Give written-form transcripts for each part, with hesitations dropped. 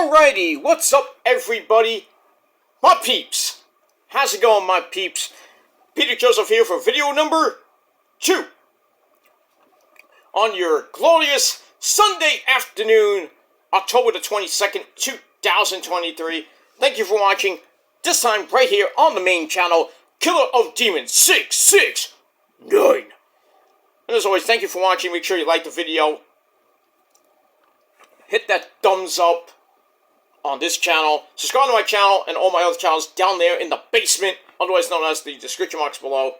Alrighty, what's up everybody? My peeps! How's it going, my peeps? Peter Joseph here for video number 2. On your glorious Sunday afternoon, October the 22nd, 2023. Thank you for watching, this time right here on the main channel, Killer of Demons 669. And as always, thank you for watching. Make sure you like the video. Hit that thumbs up on this channel. Subscribe to my channel and all my other channels down there in the basement, otherwise known as the description box below.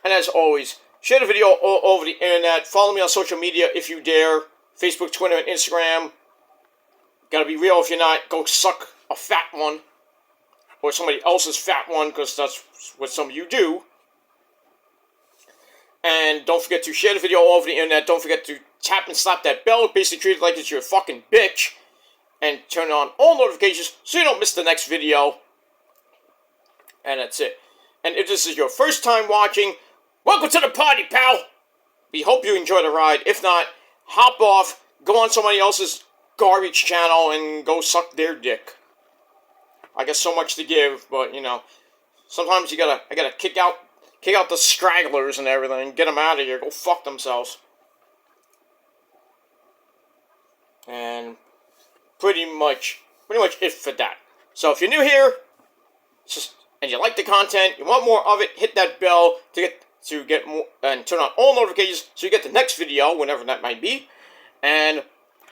And as always, share the video all over the internet. Follow me on social media if you dare. Facebook, Twitter, and Instagram. Gotta be real, if you're not, go suck a fat one. Or somebody else's fat one, because that's what some of you do. And don't forget to share the video all over the internet. Don't forget to tap and slap that bell. Basically treat it like it's your fucking bitch. And turn on all notifications so you don't miss the next video. And that's it. And if this is your first time watching, welcome to the party, pal! We hope you enjoy the ride. If not, hop off, go on somebody else's garbage channel and go suck their dick. I got so much to give, but you know, sometimes I gotta kick out the stragglers and everything, get them out of here, go fuck themselves. And pretty much it for that. So if you're new here, and you like the content, you want more of it, hit that bell to get more, and turn on all notifications so you get the next video, whenever that might be. And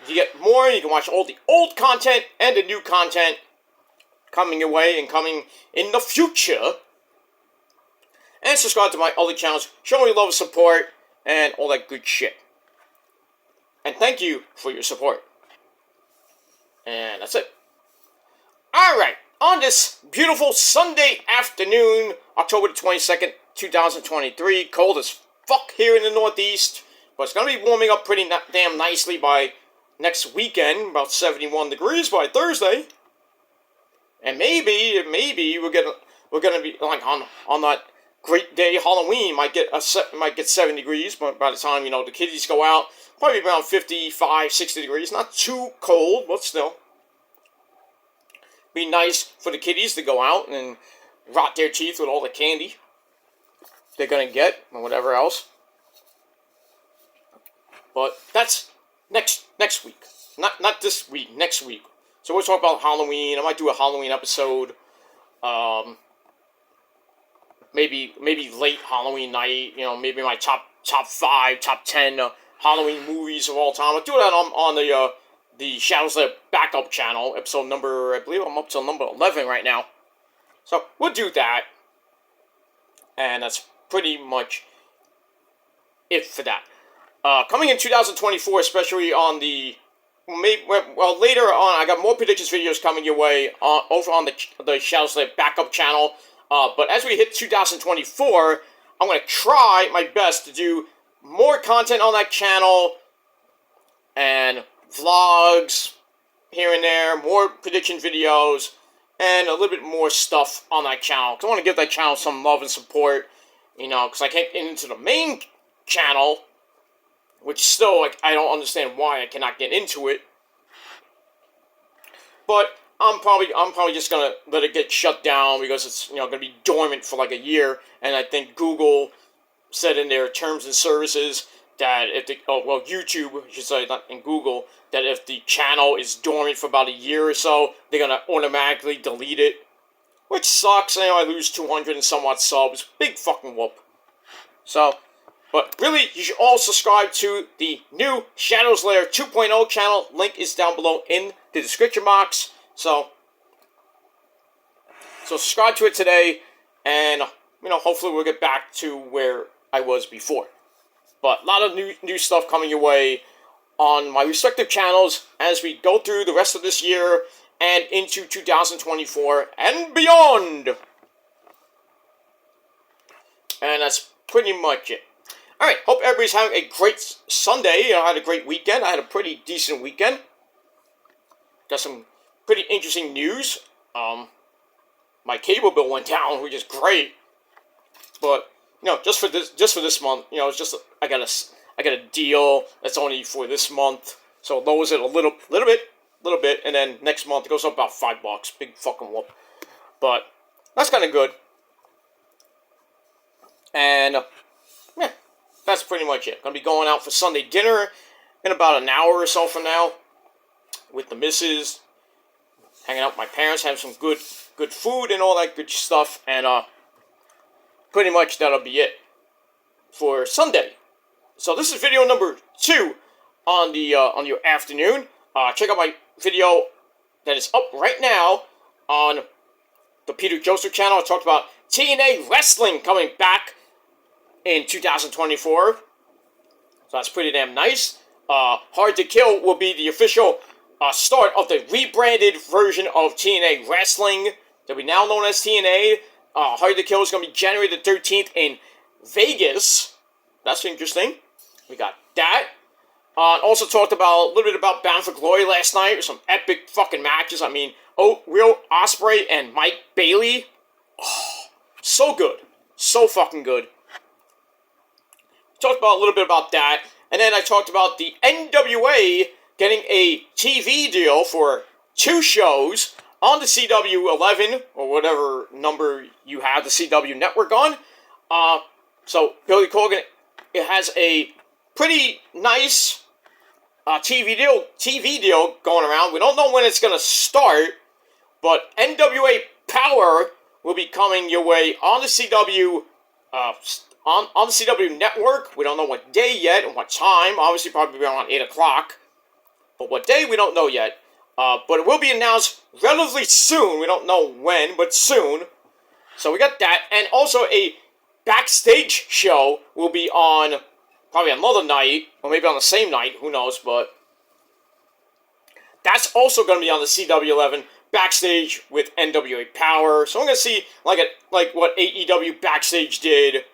if you get more, you can watch all the old content and the new content coming your way and coming in the future. And subscribe to my other channels, show me love and support, and all that good shit. And thank you for your support. And that's it. Alright, on this beautiful Sunday afternoon, October the 22nd, 2023, cold as fuck here in the Northeast, but it's going to be warming up pretty damn nicely by next weekend, about 71 degrees by Thursday. And maybe we're gonna be like on that great day Halloween might get 7 degrees, but by the time, you know, the kiddies go out, probably around 55, 60 degrees. Not too cold, but still. Be nice for the kiddies to go out and rot their teeth with all the candy they're gonna get, or whatever else. But that's next week. Not this week, next week. So we'll talk about Halloween. I might do a Halloween episode. Maybe late Halloween night. You know, maybe my top 5, top 10 Halloween movies of all time. I'll do that on the Shadows Lair backup channel, episode number, I believe I'm up to number 11 right now. So we'll do that. And that's pretty much it for that. Coming in 2024, especially on the later on, I got more predictions videos coming your way over on the Shadows Lair backup channel. But as we hit 2024, I'm going to try my best to do more content on that channel and vlogs here and there, more prediction videos, and a little bit more stuff on that channel. Because I want to give that channel some love and support, you know, because I can't get into the main channel, which still, like, I don't understand why I cannot get into it. But I'm probably just gonna let it get shut down because it's, you know, gonna be dormant for like a year. And I think Google said in their terms and services that if YouTube, I should say, not in Google, that if the channel is dormant for about a year or so, they're gonna automatically delete it, which sucks. You know, I lose 200 and somewhat subs. Big fucking whoop. So, but really, you should all subscribe to the new Shadows Lair 2.0 channel. Link is down below in the description box. So subscribe to it today, and, you know, hopefully we'll get back to where I was before. But a lot of new stuff coming your way on my respective channels as we go through the rest of this year and into 2024 and beyond. And that's pretty much it. Alright, hope everybody's having a great Sunday. I had a great weekend. I had a pretty decent weekend. Got some pretty interesting news. My cable bill went down, which is great. But, you know, just for this month, you know, it's just I got a deal that's only for this month, so it lowers it a little bit. little bit, and then next month it goes up about $5. Big fucking whoop. But that's kind of good. And yeah, that's pretty much it. Gonna be going out for Sunday dinner in about an hour or so from now with the missus, hanging out with my parents, having some good food and all that good stuff, and pretty much that'll be it for Sunday. So this is video number 2 on your afternoon. Check out my video that is up right now on the Peter Joseph channel. I talked about TNA Wrestling coming back in 2024. So that's pretty damn nice. Hard to Kill will be the official start of the rebranded version of TNA Wrestling that we now known as TNA. Hard to Kill is going to be January the 13th in Vegas. That's interesting. We got that. Also talked about a little bit about Bound for Glory last night. Some epic fucking matches. I mean, Will Ospreay and Mike Bailey. Oh, so good. So fucking good. Talked about a little bit about that. And then I talked about the NWA getting a TV deal for 2 shows on the CW11, or whatever number you have the CW network on. So Billy Corgan, it has a pretty nice TV deal going around. We don't know when it's going to start, but NWA Power will be coming your way on the CW on the CW network. We don't know what day yet and what time. Obviously, probably around 8 o'clock. But what day, we don't know yet. But it will be announced relatively soon. We don't know when, but soon. So we got that. And also a backstage show will be on probably another night. Or maybe on the same night. Who knows, but that's also going to be on the CW11 backstage with NWA Power. So I'm going to see like what AEW Backstage did,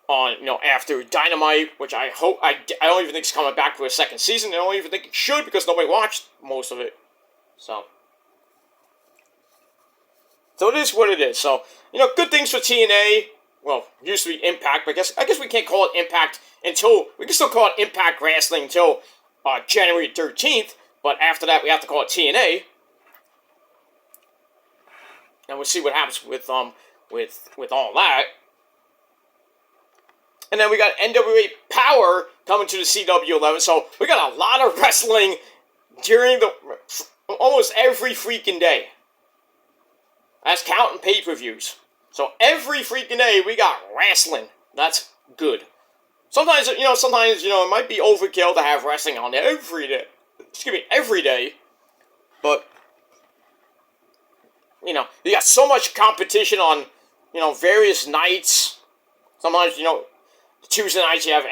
on, after Dynamite, which I hope, I don't even think it's coming back for a second season. I don't even think it should, because nobody watched most of it. So it is what it is. So, good things for TNA. Well, used to be Impact, but I guess we can't call it Impact until, we can still call it Impact Wrestling until January 13th, but after that we have to call it TNA. And we'll see what happens with all that. And then we got NWA Power coming to the CW11. So we got a lot of wrestling during almost every freaking day. That's counting pay-per-views. So every freaking day we got wrestling. That's good. Sometimes, it might be overkill to have wrestling on every day. Every day. But, you got so much competition on, various nights. Sometimes, Tuesday nights you have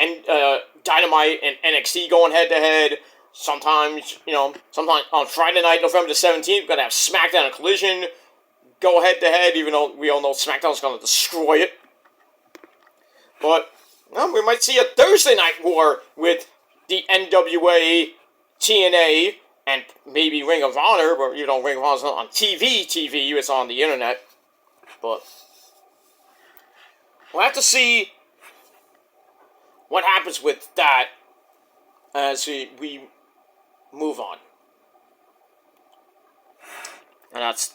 Dynamite and NXT going head-to-head. Sometimes on Friday night, November the 17th, we're going to have SmackDown and Collision go head-to-head, even though we all know SmackDown's going to destroy it. But, we might see a Thursday night war with the NWA, TNA, and maybe Ring of Honor, but Ring of Honor's not on TV, it's on the internet. But we'll have to see what happens with that as we move on. And that's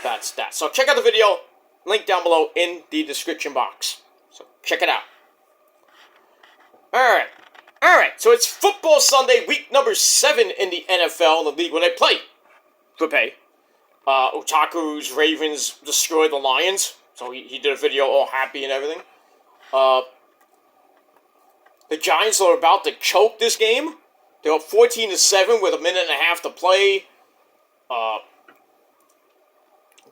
that. So check out the video, link down below in the description box. So check it out. Alright, so it's Football Sunday, week number 7 in the NFL, the league where they play for pay. Otaku's Ravens destroyed the Lions, so he did a video all happy and everything. The Giants are about to choke this game. They're up 14-7 with a minute and a half to play.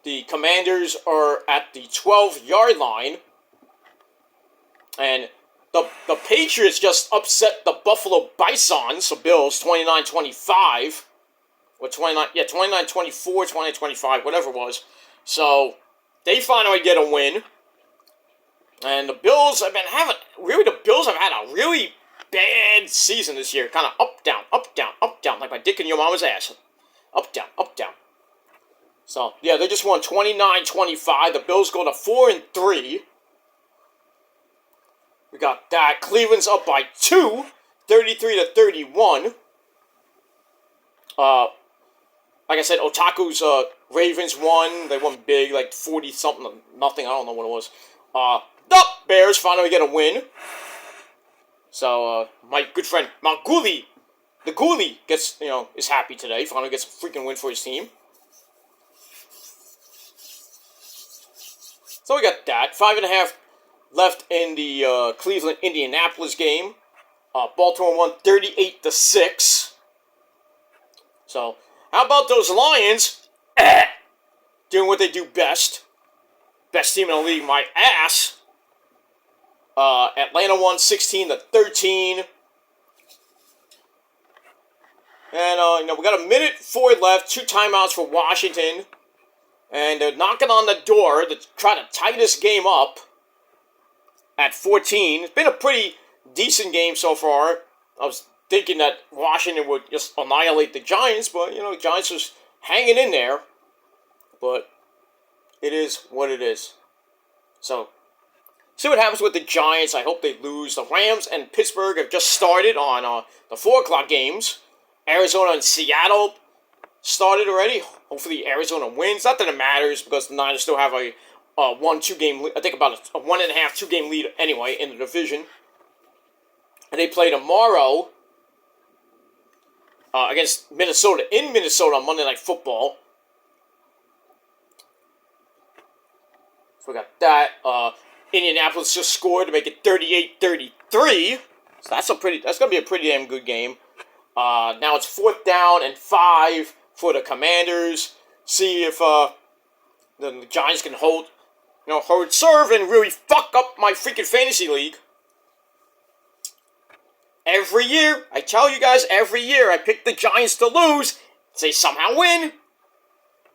The Commanders are at the 12-yard line. And the Patriots just upset the Buffalo Bisons, the Bills, 29-25. Or 29-24, 29-25, whatever it was. So, they finally get a win. And the Bills have had a really bad season this year. Kind of up, down, up, down, up, down, like my dick in your mama's ass. Up, down, up, down. So, yeah, they just won 29-25. The Bills go to 4-3. We got that. Cleveland's up by 2, 33-31. Like I said, Otaku's Ravens won. They won big, like 40-something, nothing. I don't know what it was. The Bears finally get a win. So, my good friend, Maguli, the Ghoulie, gets, is happy today. Finally gets a freaking win for his team. So we got that. 5.5 left in the Cleveland-Indianapolis game. Baltimore won 38-6. So, how about those Lions? Doing what they do best. Best team in the league, my ass. Atlanta won 16-13. And, we got a minute 4 left. 2 timeouts for Washington. And they're knocking on the door to try to tie this game up at 14. It's been a pretty decent game so far. I was thinking that Washington would just annihilate the Giants, but, the Giants was hanging in there. But it is what it is. So, see what happens with the Giants. I hope they lose. The Rams and Pittsburgh have just started on the 4 o'clock games. Arizona and Seattle started already. Hopefully Arizona wins. Not that it matters because the Niners still have a 1-2 game lead. I think about a 1.5, 2 game lead anyway in the division. And they play tomorrow against Minnesota in Minnesota on Monday Night Football. So we got that. Indianapolis just scored to make it 38-33. So that's going to be a pretty damn good game. Now it's 4th down and 5 for the Commanders. See if the Giants can hold serve and really fuck up my freaking fantasy league. Every year, I tell you guys, every year I pick the Giants to lose. They somehow win.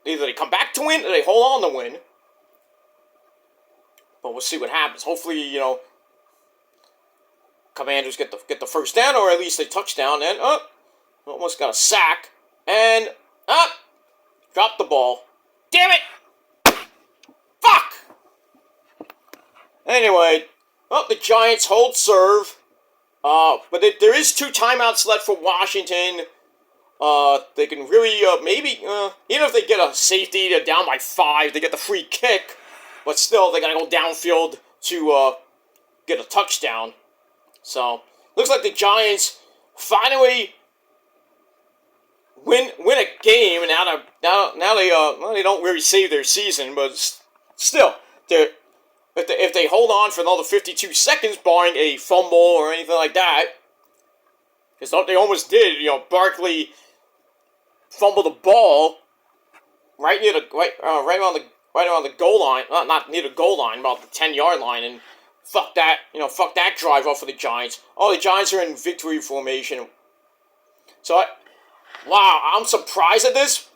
Either they come back to win or they hold on to win. But we'll see what happens. Hopefully, Commanders get the first down or at least a touchdown. And almost got a sack. And dropped the ball. Damn it! Fuck! Anyway, the Giants hold serve. But there is 2 timeouts left for Washington. They can really, maybe, even if they get a safety, they're down by 5, they get the free kick. But still, they gotta go downfield to get a touchdown. So, looks like the Giants finally win a game, and now they don't really save their season, but still, if they hold on for another 52 seconds, barring a fumble or anything like that, because they almost did. Barkley fumbled the ball right around the goal line, not near the goal line, about the 10-yard line, and fuck that drive off for the Giants. The Giants are in victory formation. So, I'm surprised at this.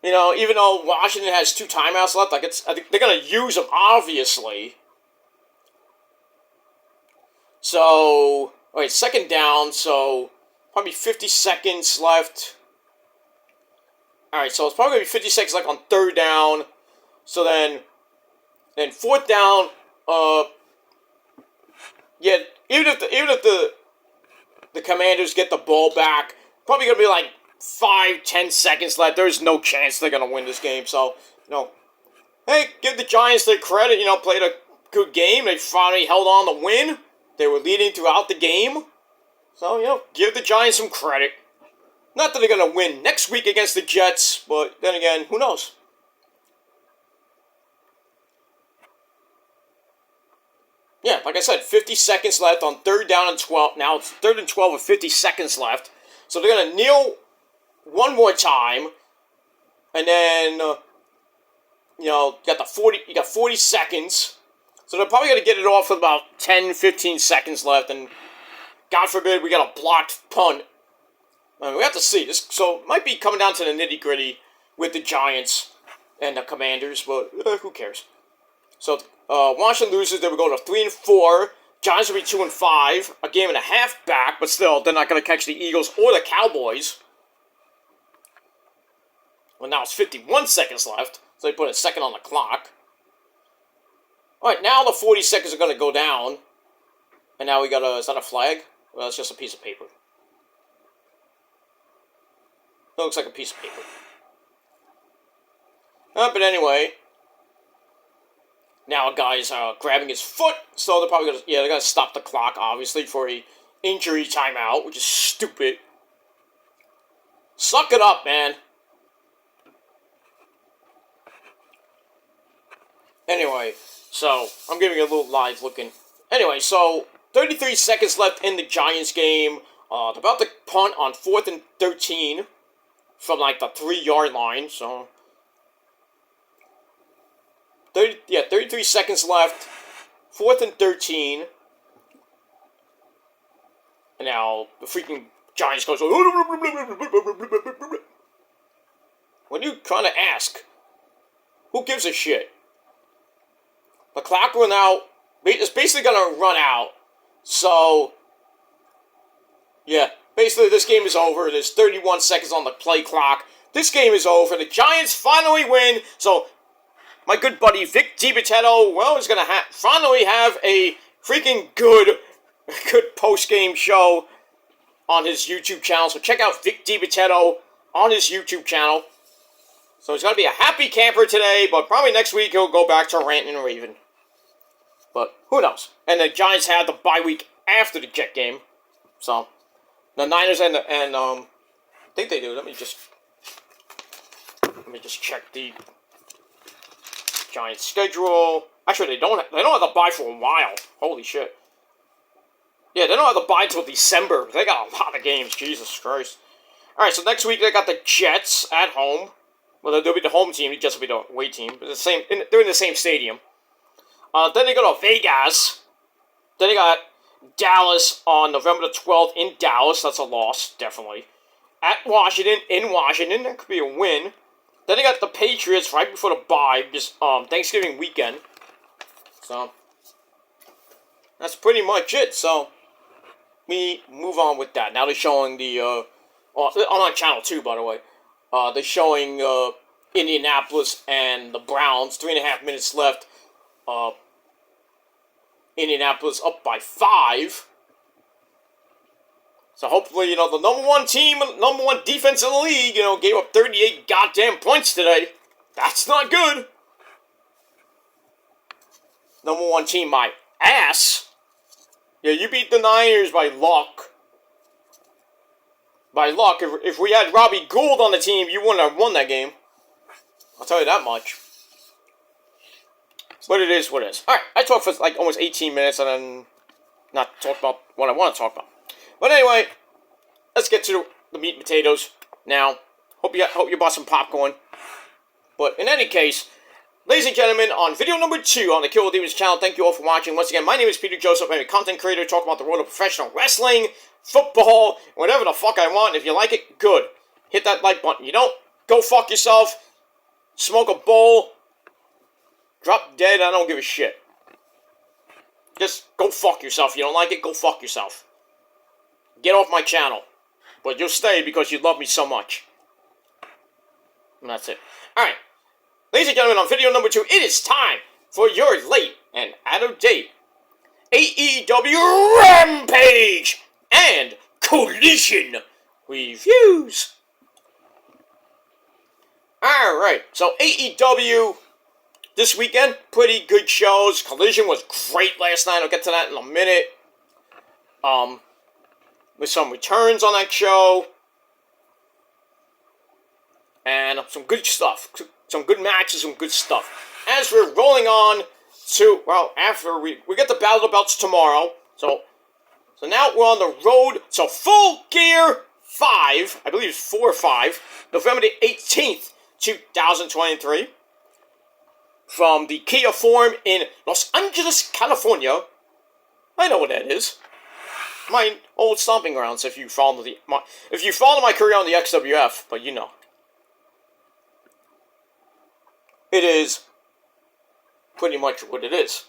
Even though Washington has 2 timeouts left, I think they're gonna use them, obviously. So, 2nd down, so probably 50 seconds left. Alright, so it's probably going to be 50 seconds like on 3rd down. So then 4th down, even if the Commanders get the ball back, probably going to be like 5-10 seconds left. There's no chance they're going to win this game. So, hey, give the Giants their credit. Played a good game. They finally held on to win. They were leading throughout the game. So, give the Giants some credit. Not that they're going to win next week against the Jets, but then again, who knows? Yeah, like I said, 50 seconds left on 3rd down and 12. Now it's 3rd and 12 with 50 seconds left. So they're going to kneel one more time. And then, you got 40 seconds. So they're probably going to get it off with about 10-15 seconds left. And God forbid we got a blocked punt. We have to see. So it might be coming down to the nitty-gritty with the Giants and the Commanders, but who cares? So Washington loses, they would go to 3-4. Giants will be 2-5, a game and a half back, but still, they're not going to catch the Eagles or the Cowboys. Well, now it's 51 seconds left, so they put a second on the clock. Alright, now the 40 seconds are going to go down. And now we got is that a flag? Well, it's just a piece of paper. It looks like a piece of paper. But anyway, now a guy's grabbing his foot, so they're probably gonna, they're gonna stop the clock, obviously, for a injury timeout, which is stupid. Suck it up, man. Anyway, so I'm giving you a little live looking. Anyway, so 33 seconds left in the Giants game. They're about to punt on 4th and 13 from like the 3-yard line. So 33 seconds left. 4th and 13. And now the freaking Giants goes. When you trying to ask, who gives a shit? The clock run out. It's basically gonna run out. So, yeah, basically this game is over. There's 31 seconds on the play clock. This game is over. The Giants finally win. So, my good buddy Vic DiBitetto, well, is gonna finally have a freaking good post-game show on his YouTube channel. So check out Vic DiBitetto on his YouTube channel. So he's gonna be a happy camper today, but probably next week he'll go back to ranting and raving. But who knows? And the Giants had the bye week after the Jet game. So the Niners and I think they do. Let me just check the Giants schedule. Actually, they don't have the bye for a while. Holy shit. Yeah, they don't have the bye till December. They got a lot of games. Jesus Christ. All right, so next week they got the Jets at home. Well, they'll be the home team. The Jets will be the away team. But they're in the same stadium. Then they go to Vegas. Then they got Dallas on November the 12th in Dallas. That's a loss, definitely. At Washington, in Washington. That could be a win. Then they got the Patriots right before the bye, just Thanksgiving weekend. So, that's pretty much it. So, we move on with that. Now they're showing the, I'm on Channel 2, by the way. They're showing Indianapolis and the Browns. 3.5 minutes left. Indianapolis up by 5. So hopefully, the number one team, number one defense in the league, gave up 38 goddamn points today. That's not good. Number one team, my ass. Yeah, you beat the Niners by luck. By luck. If we had Robbie Gould on the team, you wouldn't have won that game. I'll tell you that much. But it is what it is. Alright, I talked for like almost 18 minutes and then not talk about what I want to talk about. But anyway, let's get to the meat and potatoes now. Hope you bought some popcorn. But in any case, ladies and gentlemen, on video number 2 on the Kill Demons channel, thank you all for watching. Once again, my name is Peter Joseph. I'm a content creator talking about the world of professional wrestling, football, whatever the fuck I want. If you like it, good. Hit that like button. You don't, go fuck yourself. Smoke a bowl. Drop dead, I don't give a shit. Just go fuck yourself. You don't like it, go fuck yourself. Get off my channel. But you'll stay because you love me so much. And that's it. Alright. Ladies and gentlemen, on video number 2, it is time for your late and out-of-date AEW Rampage and Collision reviews. Alright, so AEW this weekend, pretty good shows. Collision was great last night. I'll get to that in a minute. With some returns on that show. And some good stuff. Some good matches, some good stuff. As we're rolling on to, well, after we get the Battle of the Belts tomorrow. So now we're on the road to Full Gear 5. I believe it's 4 or 5. November the 18th, 2023. From the Kia Forum in Los Angeles, California. I know what that is. My old stomping grounds. If you follow my career on the XWF, but you know, it is pretty much what it is,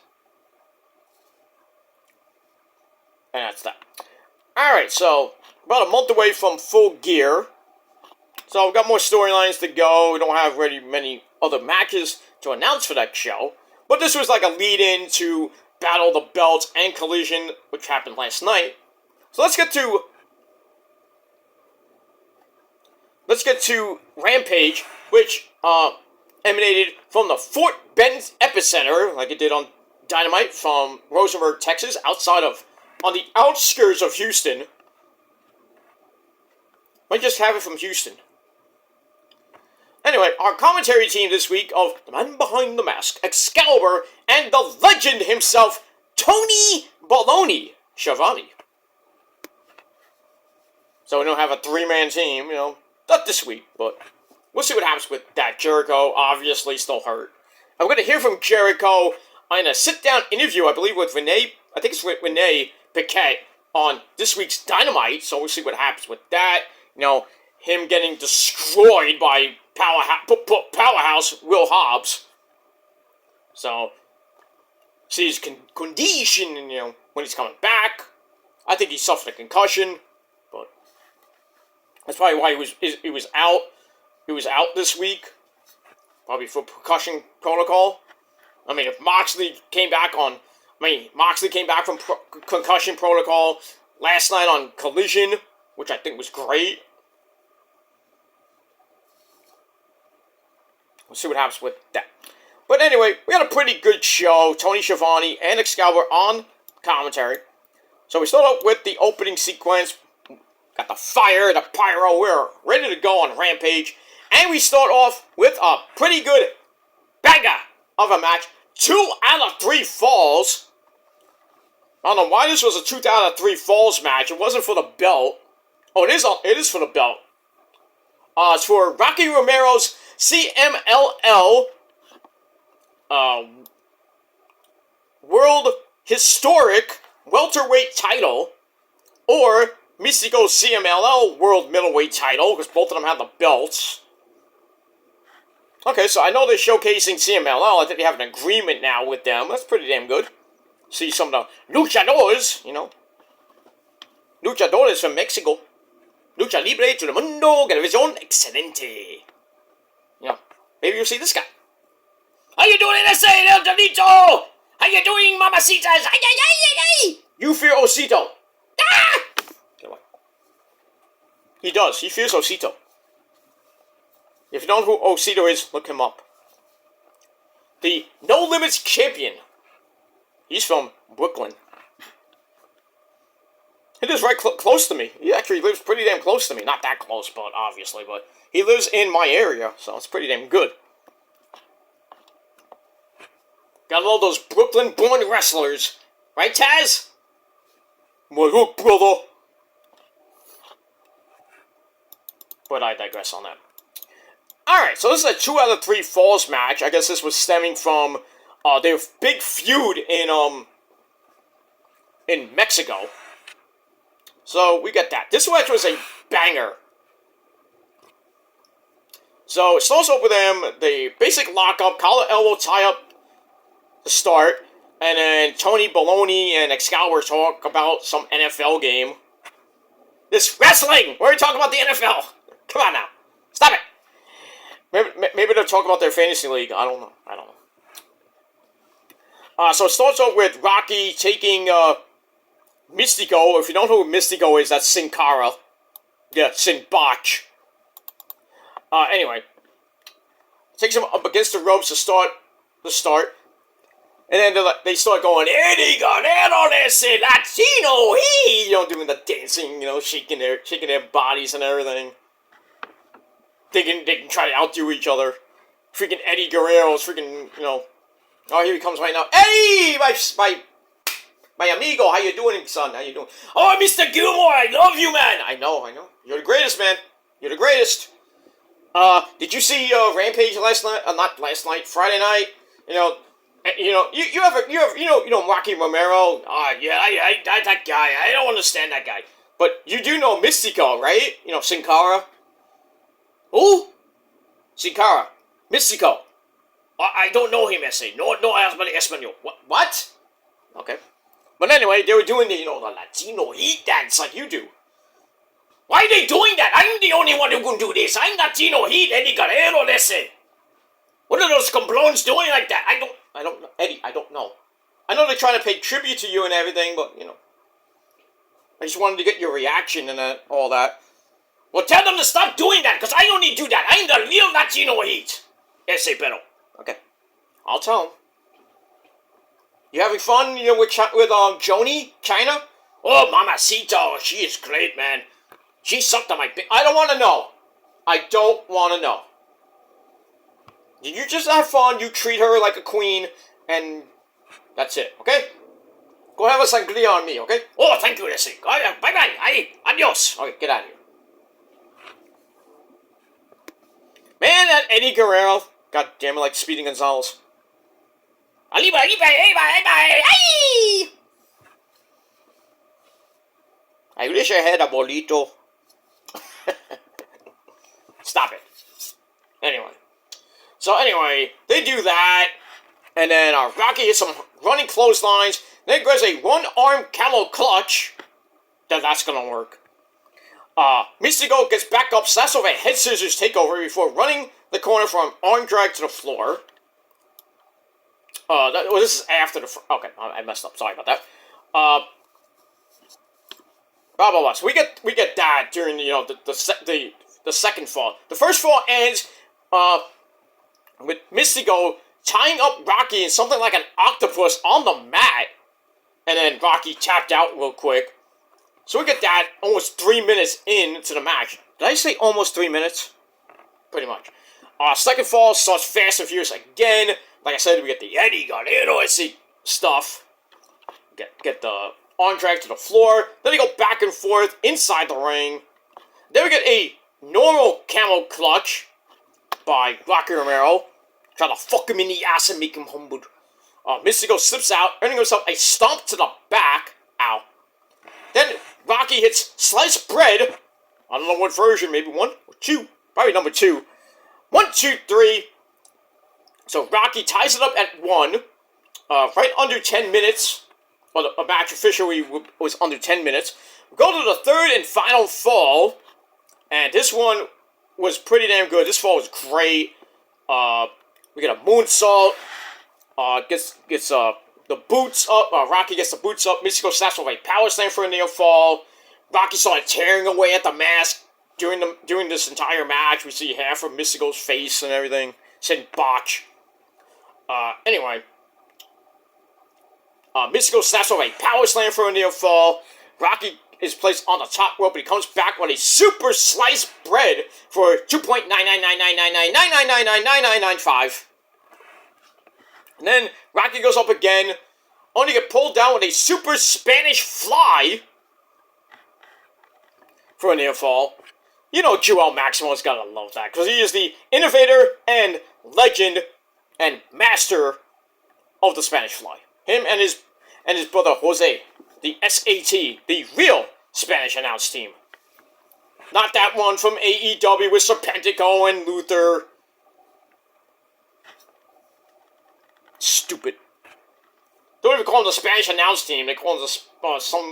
and that's that. All right, so about a month away from Full Gear. So we've got more storylines to go. We don't have really many other matches to announce for that show. But this was like a lead-in to Battle of the Belts and Collision, which happened last night. So let's get to let's get to Rampage, which emanated from the Fort Bend epicenter, like it did on Dynamite, from Rosenberg, Texas, on the outskirts of Houston. Might just have it from Houston. Anyway, our commentary team this week of the man behind the mask, Excalibur, and the legend himself, Tony Baloney Schiavone. So we don't have a three-man team, not this week, but we'll see what happens with that. Jericho, obviously, still hurt. And we're going to hear from Jericho in a sit-down interview, I believe, with Renee Paquette on this week's Dynamite, so we'll see what happens with that. Him getting destroyed by Powerhouse Will Hobbs. So, see his condition, when he's coming back. I think he suffered a concussion, but that's probably why he was out. He was out this week, probably for concussion protocol. I mean, if Moxley came back from concussion protocol last night on Collision, which I think was great. We'll see what happens with that. But anyway, we had a pretty good show. Tony Schiavone and Excalibur on commentary. So we start out with the opening sequence. Got the fire, the pyro. We're ready to go on Rampage. And we start off with a pretty good banger of a match. 2 out of 3 falls. I don't know why this was a 2 out of 3 falls match. It wasn't for the belt. Oh, it is for the belt. It's for Rocky Romero's CMLL World Historic Welterweight title, or Mystico's CMLL World Middleweight title, because both of them have the belts. Okay, so I know they're showcasing CMLL. I think they have an agreement now with them. That's pretty damn good. See some of the luchadores, Luchadores from Mexico. Lucha Libre to the Mundo, Televisión Excelente. Maybe you'll see this guy. How you doing, NSA, El Delito? How you doing, mamacitas? Ay, ay, ay, ay, ay. You fear Osito. Ah! Okay, what? He does. He fears Osito. If you don't know who Osito is, look him up. The No Limits champion. He's from Brooklyn. He lives right close to me. He actually lives pretty damn close to me. Not that close, but obviously, but he lives in my area, so it's pretty damn good. Got all those Brooklyn-born wrestlers. Right, Taz? My hook, brother. But I digress on that. Alright, so this is a 2 out of 3 falls match. I guess this was stemming from their big feud in Mexico. So, we got that. This match was a banger. So, it starts off with them, the basic lockup, collar elbow tie-up to start, and then Tony Baloney and Excalibur talk about some NFL game. This wrestling! We're talking about the NFL! Come on now. Stop it! Maybe they'll talk about their fantasy league. I don't know. So it starts off with Rocky taking Mystico. If you don't know who Mystico is, that's Sin Cara. Yeah, Sin Botch. Anyway. Takes him up against the ropes to start. And then they start going, Eddie Guerrero, ese Latino, he! Doing the dancing, shaking their bodies and everything. Thinking they can try to outdo each other. Freaking Eddie Guerrero's freaking, Oh, here he comes right now. Eddie! My amigo, how you doing, son? How you doing? Oh, Mr. Gilmore, I love you, man! I know. You're the greatest, man. You're the greatest. Did you see Rampage last night? Not last night, Friday night. You have Rocky Romero. Yeah, I that guy. I don't understand that guy. But you do know Mystico, right? Sin Cara. Who? Sin Cara. Mystico. I don't know him, ese. No habla español. What? Okay. But anyway, they were doing the Latino heat dance like you do. Why are they doing that? I'm the only one who can do this. I'm Latino heat, Eddie Guerrero, ese. What are those complones doing like that? I don't know. Eddie, I don't know. I know they're trying to pay tribute to you and everything, but, I just wanted to get your reaction and all that. Well, tell them to stop doing that, because I only do that. I am the real Latino heat. Ese pero. Okay. I'll tell them. You having fun, with Joni, China? Oh, Mamacita, she is great, man. She sucked on my I don't want to know. I don't want to know. You just have fun, you treat her like a queen, and that's it, okay? Go have a sangria on me, okay? Oh, thank you, Ese. Bye-bye. Adios. Okay, get out of here. Man, that Eddie Guerrero. God damn it, like Speedy Gonzalez. I wish I had a bolito. Stop it. Anyway, they do that, and then Rocky hits some running clotheslines, then grabs a one-arm camel clutch. That's gonna work. Mystico gets back up, slaps over a head scissors takeover before running the corner from arm drag to the floor. This is after the... Okay, I messed up. Sorry about that. Blah, blah, blah. So we get that during, the second fall. The first fall ends, with Mystico tying up Rocky in something like an octopus on the mat. And then Rocky tapped out real quick. So we get that almost 3 minutes into the match. Did I say almost 3 minutes? Pretty much. Second fall starts fast and furious again. Like I said, we get the Eddie Guerrero stuff. Get the arm drag to the floor. Then they go back and forth inside the ring. Then we get a normal camel clutch by Rocky Romero. Try to fuck him in the ass and make him humbled. Mystico slips out, earning himself a stomp to the back. Ow. Then Rocky hits sliced bread. I don't know what version, maybe 1 or 2. Probably number 2. 1, 2, 3. So Rocky ties it up at 1. Right under 10 minutes. Well, the match officially was under 10 minutes. We go to the third and final fall. And this one was pretty damn good. This fall was great. We get a moonsault. Gets the boots up. Rocky gets the boots up. Mystico snaps with a power slam for a near fall. Rocky started tearing away at the mask during this entire match. We see half of Mystico's face and everything. Said botch. Anyway. Mystico snaps with a power slam for a near fall. Rocky is placed on the top rope, but he comes back with a super sliced bread for 2.9999999999995. And then Rocky goes up again, only get pulled down with a super Spanish fly for a near fall. You know Joel Maximo's gotta love that, because he is the innovator and legend and master of the Spanish fly. Him and his brother Jose, the SAT, the real Spanish announce team. Not that one from AEW with Serpentico and Luther. Stupid. Don't even call them the Spanish announce team. They call them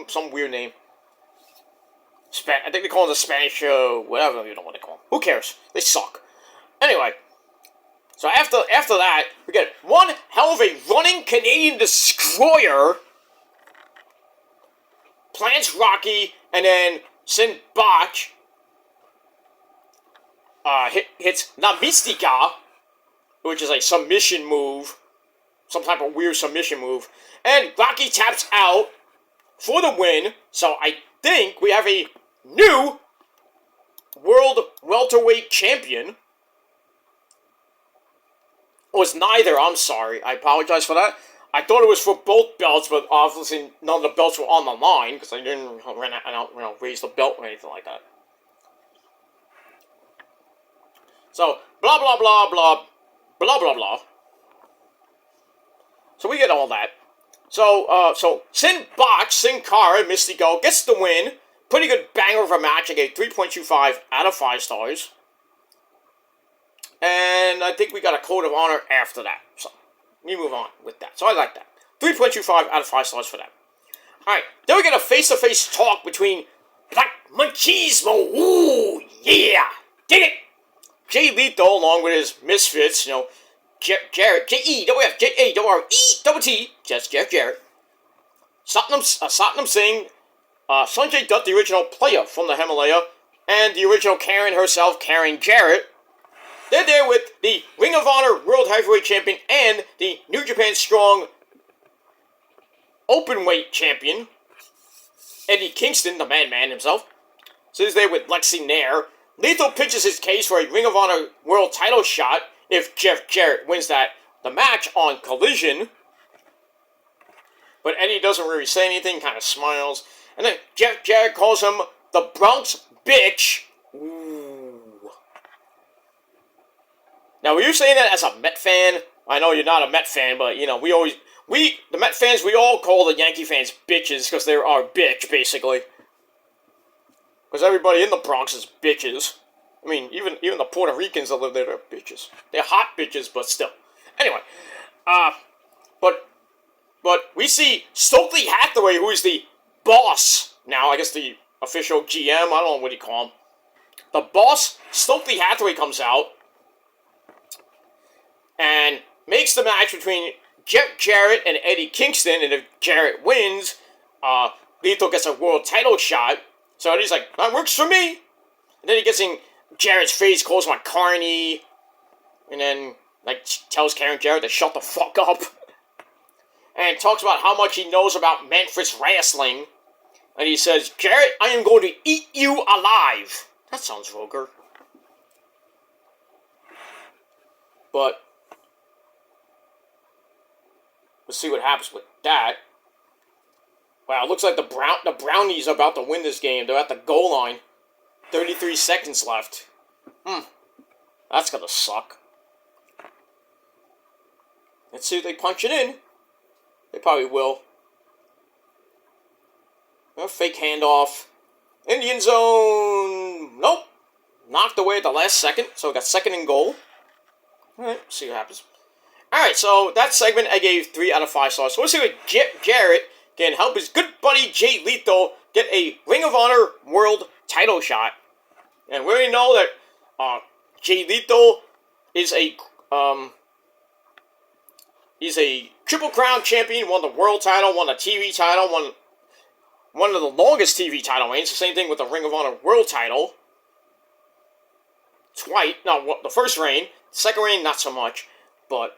some weird name. I think they call them the Spanish, whatever you know what they call them. Who cares? They suck. Anyway, so after that, we get one hell of a running Canadian destroyer. Plants Rocky, and then Sin Bach hits La Mystica, which is a submission move. Some type of weird submission move. And Rocky taps out for the win. So I think we have a new World Welterweight Champion. It was neither, I'm sorry. I apologize for that. I thought it was for both belts, but obviously none of the belts were on the line, because I didn't raise the belt or anything like that. So, blah, blah, blah, blah, blah, blah, blah. So we get all that. So Sin Cara, Mystico, gets the win. Pretty good banger of a match. I gave 3.25 out of 5 stars. And I think we got a code of honor after that. So, we move on with that. So I like that. 3.25 out of 5 stars for that. Alright, then we get a face-to-face talk between Black Machismo. Ooh, yeah! Dig it! Jay Lethal, along with his misfits, Jarrett, J-E-W-F-J-A-R-E-T-T, just Jeff Jarrett. Satnam Singh, Sanjay Dutt, the original player from the Himalaya, and the original Karen herself, Karen Jarrett. They're there with the Ring of Honor World Heavyweight Champion and the New Japan Strong Openweight Champion, Eddie Kingston, the Madman himself. So he's there with Lexi Nair. Lethal pitches his case for a Ring of Honor World title shot if Jeff Jarrett wins the match on Collision. But Eddie doesn't really say anything, kind of smiles. And then Jeff Jarrett calls him the Bronx Bitch. Ooh. Now, were you saying that as a Met fan? I know you're not a Met fan, but, you know, the Met fans, we all call the Yankee fans bitches because they're our bitch, basically. Because everybody in the Bronx is bitches. I mean, even the Puerto Ricans that live there, they're bitches. They're hot bitches, but still. Anyway, but we see Stokely Hathaway, who is the boss now, I guess the official GM, I don't know what you call him. The boss, Stokely Hathaway, comes out and makes the match between Jeff Jarrett and Eddie Kingston, and if Jarrett wins, Lethal gets a world title shot. So Eddie's like, that works for me. And then he gets in Jarrett's face, calls him a carny, and then tells Karen Jarrett to shut the fuck up. And talks about how much he knows about Memphis wrestling. And he says, Jarrett, I am going to eat you alive. That sounds vulgar. But let's see what happens with that. Wow, it looks like the Brownies are about to win this game. They're at the goal line. 33 seconds left. That's gonna suck. Let's see if they punch it in. They probably will. A fake handoff. Indian zone. Nope. Knocked away at the last second. So we got second and goal. Alright, see what happens. Alright, so that segment I gave 3 out of 5 stars. So let's see if Jarrett can help his good buddy Jay Lethal get a Ring of Honor World title shot. And we already know that Jay Lethal is he's a Triple Crown champion, won the world title, won the TV title, won one of the longest TV title reigns. The same thing with the Ring of Honor World title. Twice. No, the first reign. Second reign, not so much. But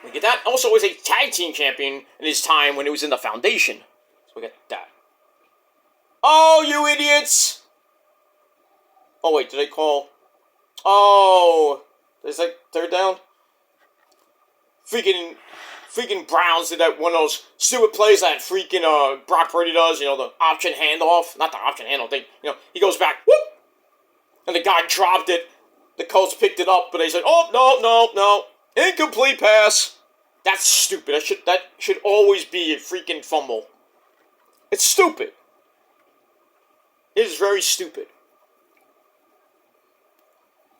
we get that. Also, was a tag team champion in his time when he was in the Foundation. So we get that. Oh, you idiots! Oh, wait, did they call? Oh, is that third down? Freaking Browns did that one of those stupid plays that freaking Brock Purdy does, you know, the option handoff. Not the option handoff thing. You know, he goes back, whoop! And the guy dropped it. The Colts picked it up, but they said, oh, no. Incomplete pass. That's stupid. That should always be a freaking fumble. It's stupid. It is very stupid.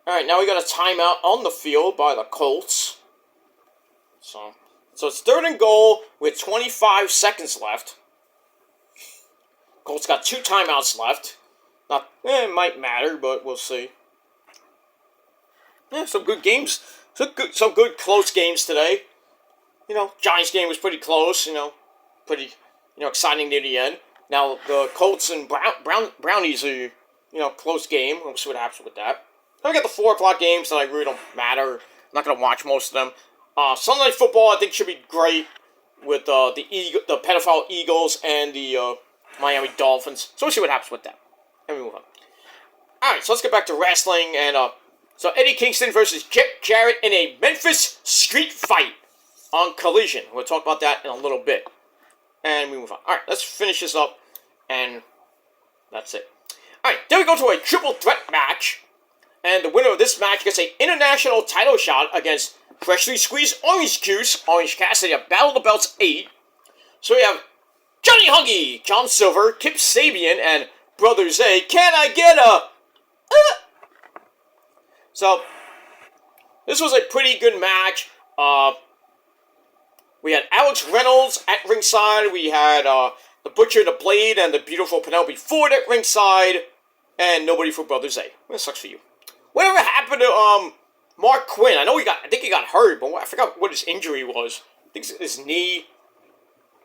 Alright, now we got a timeout on the field by the Colts. So it's third and goal with 25 seconds left. Colts got 2 timeouts left. It might matter, but we'll see. Yeah, some good games. Some good close games today. You know, Giants game was pretty close, you know. Pretty, exciting near the end. Now, the Colts and Brownies are, close game. We'll see what happens with that. Then we got the 4 o'clock games that really don't matter. I'm not going to watch most of them. Sunday Night Football, I think, should be great with the pedophile Eagles and the Miami Dolphins. So we'll see what happens with that. And we move on. Alright, so let's get back to wrestling. And so Eddie Kingston versus Jeff Jarrett in a Memphis street fight on Collision. We'll talk about that in a little bit. And we move on. Alright, let's finish this up. And that's it. Alright, then we go to a triple threat match. And the winner of this match gets an international title shot against freshly squeezed Orange Juice, Orange Cassidy, at Battle of the Belts 8. So we have Johnny Hungee, John Silver, Kip Sabian, and Brother Zay. Can I get a... So, this was a pretty good match. We had Alex Reynolds at ringside. We had the Butcher, the Blade, and the beautiful Penelope Ford at ringside. And nobody for Brother Zay. That sucks for you. Whatever happened to Mark Quinn? I think he got hurt, but I forgot what his injury was. I think it's his knee.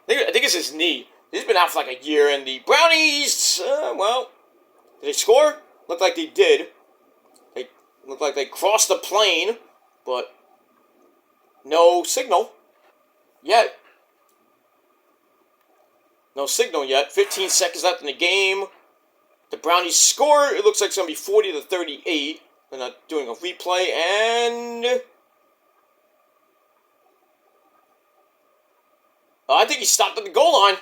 I think it's his knee. He's been out for like a year, and the Brownies, Did they score? Looked like they did. They looked like they crossed the plane, but no signal yet. No signal yet. 15 seconds left in the game. The Brownies score. It looks like it's going to be 40-38. They're not doing a replay, and I think he stopped at the goal line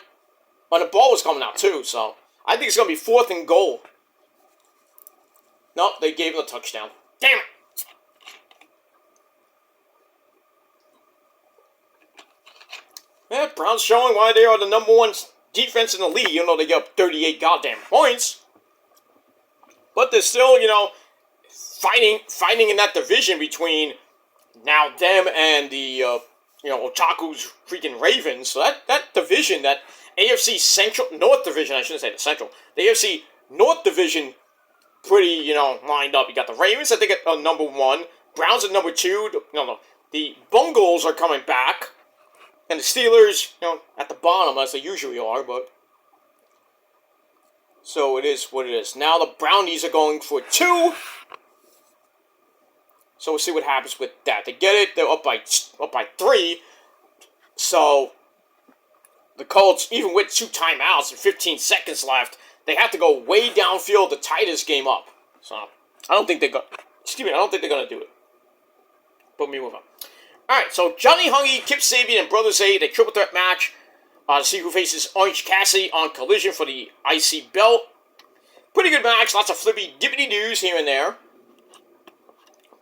when the ball was coming out too. So I think it's going to be 4th and goal. Nope, they gave him a touchdown. Damn it! Yeah, Browns showing why they are the number 1 defense in the league, even though they get up 38 goddamn points. But they're still, fighting in that division between now them and the, Otaku's freaking Ravens. So that division, that AFC Central, North Division, I shouldn't say the Central, the AFC North Division, pretty, lined up. You got the Ravens, I think, at number 1. Browns at number 2. The Bungles are coming back. And the Steelers, at the bottom, as they usually are, but so it is what it is. Now the Brownies are going for 2. So we'll see what happens with that. They get it, they're up by 3. So the Colts, even with 2 timeouts and 15 seconds left, they have to go way downfield to tie this game up. So I don't think they're going to do it. But we move on. Alright, so Johnny Hungy, Kip Sabian, and Brother Zay, the triple threat match. To see who faces Orange Cassidy on Collision for the IC belt. Pretty good match, lots of flippy dippity doos here and there.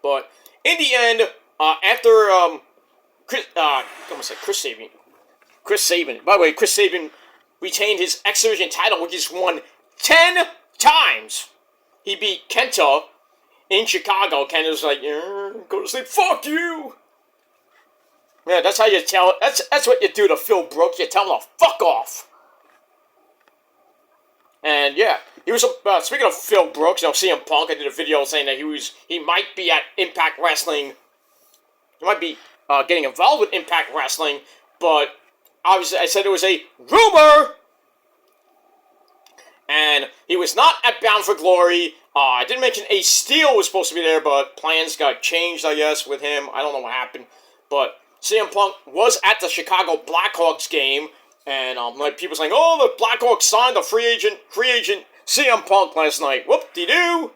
But in the end, after Chris Sabin. By the way, Chris Sabin retained his X Division title, which he's won 10 times. He beat Kenta in Chicago. Kenta's like, go to sleep, fuck you. Yeah, that's how you tell. That's what you do to Phil Brooks. You tell him to fuck off. And yeah, he was speaking of Phil Brooks. CM Punk. I did a video saying that he might be at Impact Wrestling. He might be getting involved with Impact Wrestling, but obviously I said it was a rumor. And he was not at Bound for Glory. I didn't mention Ace Steel was supposed to be there, but plans got changed, I guess, with him. I don't know what happened, but CM Punk was at the Chicago Blackhawks game, and people saying, "Oh, the Blackhawks signed a free agent CM Punk last night." Whoop-de-doo.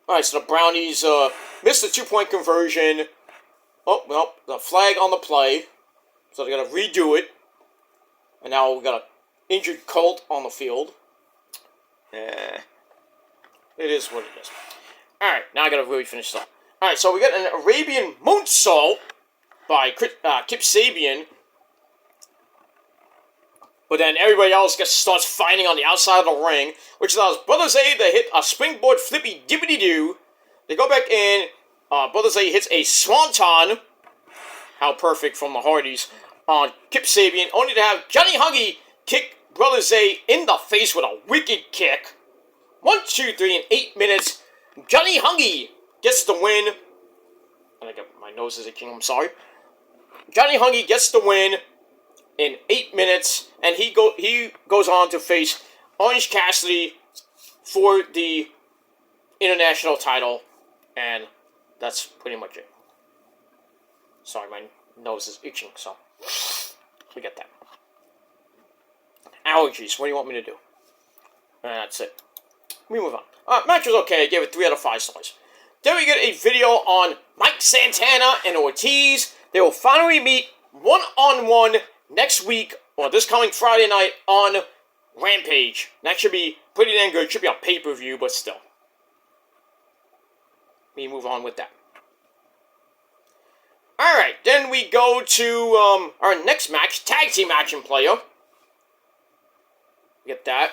All right, so the Brownies missed the 2-point conversion. Oh well, the flag on the play, so they got to redo it, and now we got an injured Colt on the field. It is what it is. All right, now I got to really finish this up. Alright, so we got an Arabian moonsault by Kip Sabian. But then everybody else starts fighting on the outside of the ring, which allows Brother Zay to hit a springboard flippy dippity doo. They go back in. Brother Zay hits a swanton. How perfect from the Hardys on Kip Sabian, only to have Johnny Hungy kick Brother Zay in the face with a wicked kick. 1, 2, 3 in 8 minutes. Johnny Hungy gets the win. And I got my nose is itching, I'm sorry. Johnny Hungy gets the win in 8 minutes, and he goes on to face Orange Cassidy for the international title, and that's pretty much it. Sorry, my nose is itching, so forget that. Allergies, what do you want me to do? And that's it. We move on. Match was okay, I gave it 3 out of 5 stars. Then we get a video on Mike Santana and Ortiz. They will finally meet one-on-one next week, or this coming Friday night, on Rampage. That should be pretty damn good. It should be on pay-per-view, but still. We move on with that. Alright, then we go to our next match, Tag Team Action Player. Get that.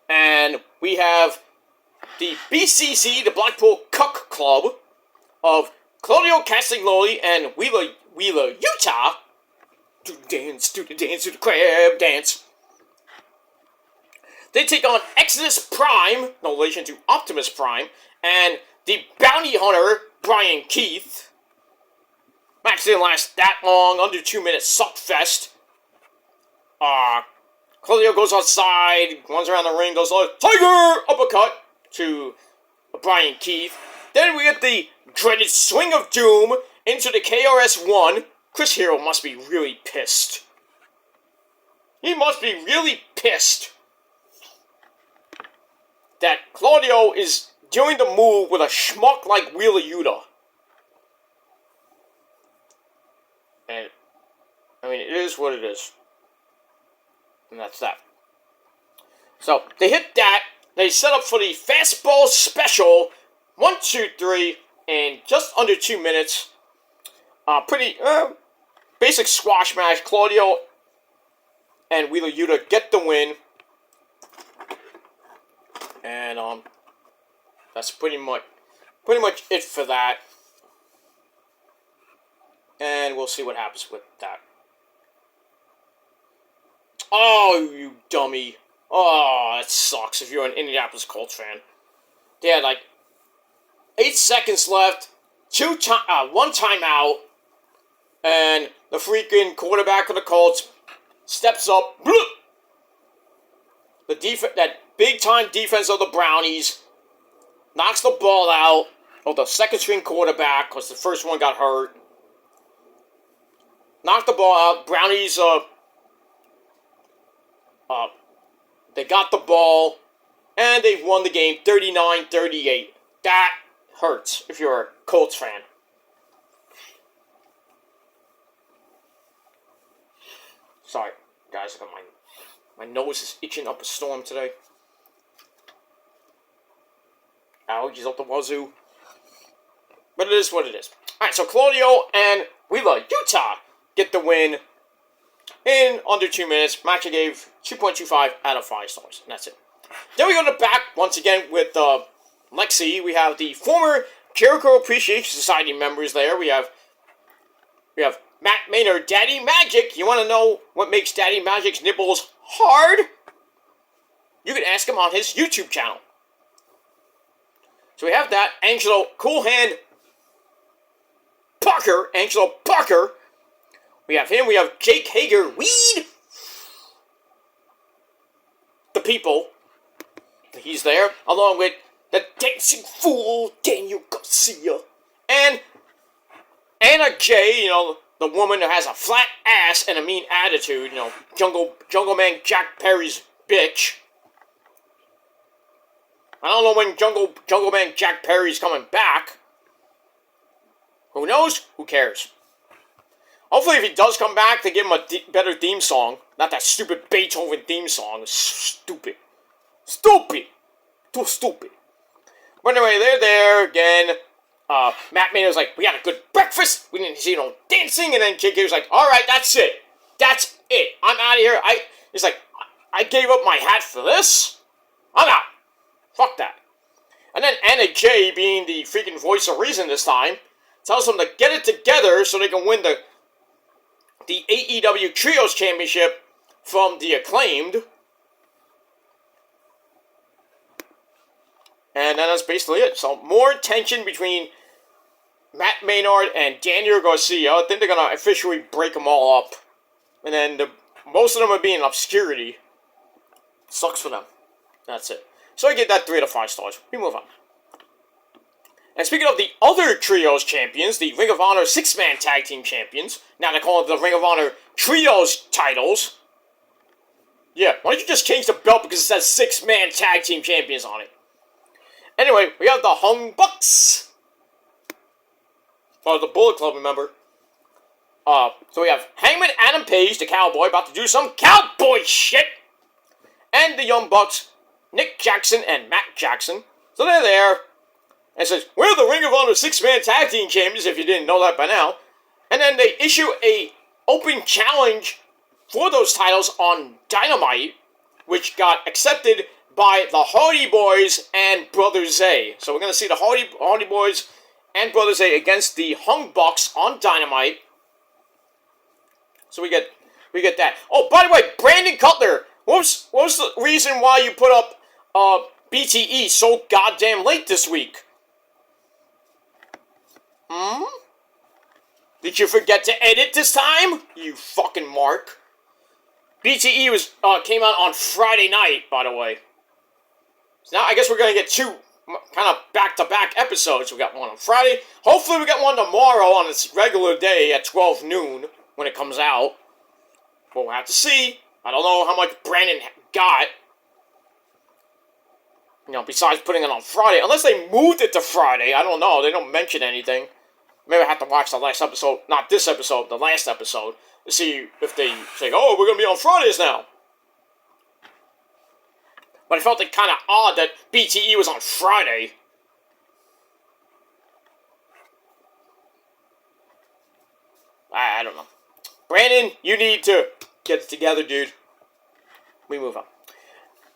And we have the BCC, the Blackpool Cuck Club, of Claudio Castagnoli and Wheeler Utah. Do the crab dance. They take on Exodus Prime, no relation to Optimus Prime, and the Bounty Hunter, Brian Keith. Match didn't last that long, under 2 minutes, suckfest. Claudio goes outside, runs around the ring, goes like, Tiger! Uppercut to Brian Keith. Then we get the dreaded Swing of Doom into the KRS-One. Chris Hero must be really pissed. He must be really pissed that Claudio is doing the move with a schmuck like Wheeler Yuta. And, I mean, it is what it is. And that's that. So, they hit that. They set up for the Fastball Special. 1, 2, 3, in just under 2 minutes. Pretty basic squash match. Claudio and Wheeler Yuta get the win. And that's pretty much it for that. And we'll see what happens with that. Oh, you dummy. Oh, that sucks if you're an Indianapolis Colts fan. They had like 8 seconds left, one timeout, and the freaking quarterback of the Colts steps up. That big-time defense of the Brownies knocks the ball out of the second-string quarterback because the first one got hurt. Knocked the ball out. Brownies, they got the ball, and they've won the game 39-38. That hurts if you're a Colts fan. Sorry, guys, I got my nose is itching up a storm today. Allergies up the wazoo. But it is what it is. Alright, so Claudio and Wheeler Yuta get the win in under 2 minutes. Match I gave 2.25 out of 5 stars. And that's it. Then we go to the back once again with Lexi. We have the former Jericho Appreciation Society members there. We have Matt Maynard, Daddy Magic. You want to know what makes Daddy Magic's nipples hard? You can ask him on his YouTube channel. So we have that. Angelo Cool Hand Parker. Angelo Parker. We have him. We have Jake Hager. Weed. The people. He's there. Along with the dancing fool, Daniel Garcia. And Anna Jay, you know, the woman who has a flat ass and a mean attitude, you know, Jungle Man Jack Perry's bitch. I don't know when Jungle Man Jack Perry's coming back. Who knows? Who cares? Hopefully if he does come back, they give him a better theme song. Not that stupid Beethoven theme song. It's stupid. Stupid. Too stupid. But anyway, they're there again. Matt Maynard's like, we had a good breakfast. We didn't see no dancing. And then JK was like, all right, that's it. That's it. I'm out of here. He's like, I gave up my hat for this. I'm out. Fuck that. And then Anna Jay, being the freaking voice of reason this time, tells them to get it together so they can win the AEW Trios Championship from the Acclaimed. And then that's basically it. So more tension between Matt Maynard and Daniel Garcia. I think they're going to officially break them all up. And then most of them are being in obscurity. Sucks for them. That's it. So I give that 3 out of 5 stars. We move on. And speaking of the other Trios champions, the Ring of Honor 6-man tag team champions. Now they call it the Ring of Honor Trios titles. Yeah, why don't you just change the belt because it says 6-man tag team champions on it? Anyway, we have the Hung Bucks. Or the Bullet Club, remember. So we have Hangman Adam Page, the cowboy, about to do some cowboy shit. And the Young Bucks, Nick Jackson and Matt Jackson. So they're there. And it says, we're the Ring of Honor 6-man tag team champions, if you didn't know that by now. And then they issue a open challenge for those titles on Dynamite, which got accepted by the Hardy Boys and Brother Zay. So we're going to see the Hardy Boys and Brother Zay against the Hung Bucks on Dynamite. So we get that. Oh, by the way, Brandon Cutler. What was the reason why you put up BTE so goddamn late this week? Did you forget to edit this time? You fucking mark. BTE came out on Friday night, by the way. So now I guess we're going to get two kind of back-to-back episodes. We got one on Friday. Hopefully we got one tomorrow on its regular day at 12 noon when it comes out. But we'll have to see. I don't know how much Brandon got. You know, besides putting it on Friday. Unless they moved it to Friday. I don't know. They don't mention anything. Maybe I have to watch the last episode. Not this episode, the last episode. To see if they say, oh, we're going to be on Fridays now. But I felt it kind of odd that BTE was on Friday. I don't know. Brandon, you need to get it together, dude. We move on.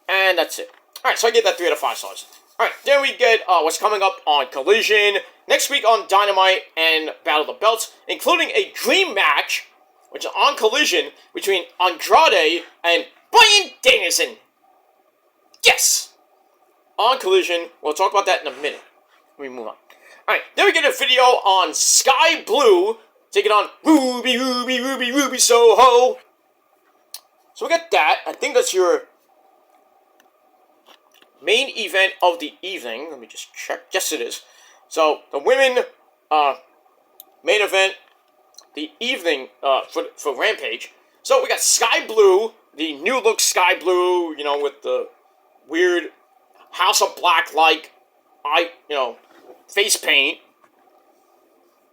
And that's it. Alright, so I give that 3 out of 5 stars. Alright, then we get what's coming up on Collision. Next week on Dynamite and Battle of the Belts, including a dream match, which is on Collision, between Andrade and Bryan Danielson. Yes! On Collision. We'll talk about that in a minute. Let me move on. Alright, then we get a video on Sky Blue, taking on Ruby Soho. So we got that. I think that's your main event of the evening. Let me just check. Yes, it is. So, the women main event, the evening for Rampage. So, we got Sky Blue, the new look Sky Blue, you know, with the weird House of Black-like, face paint.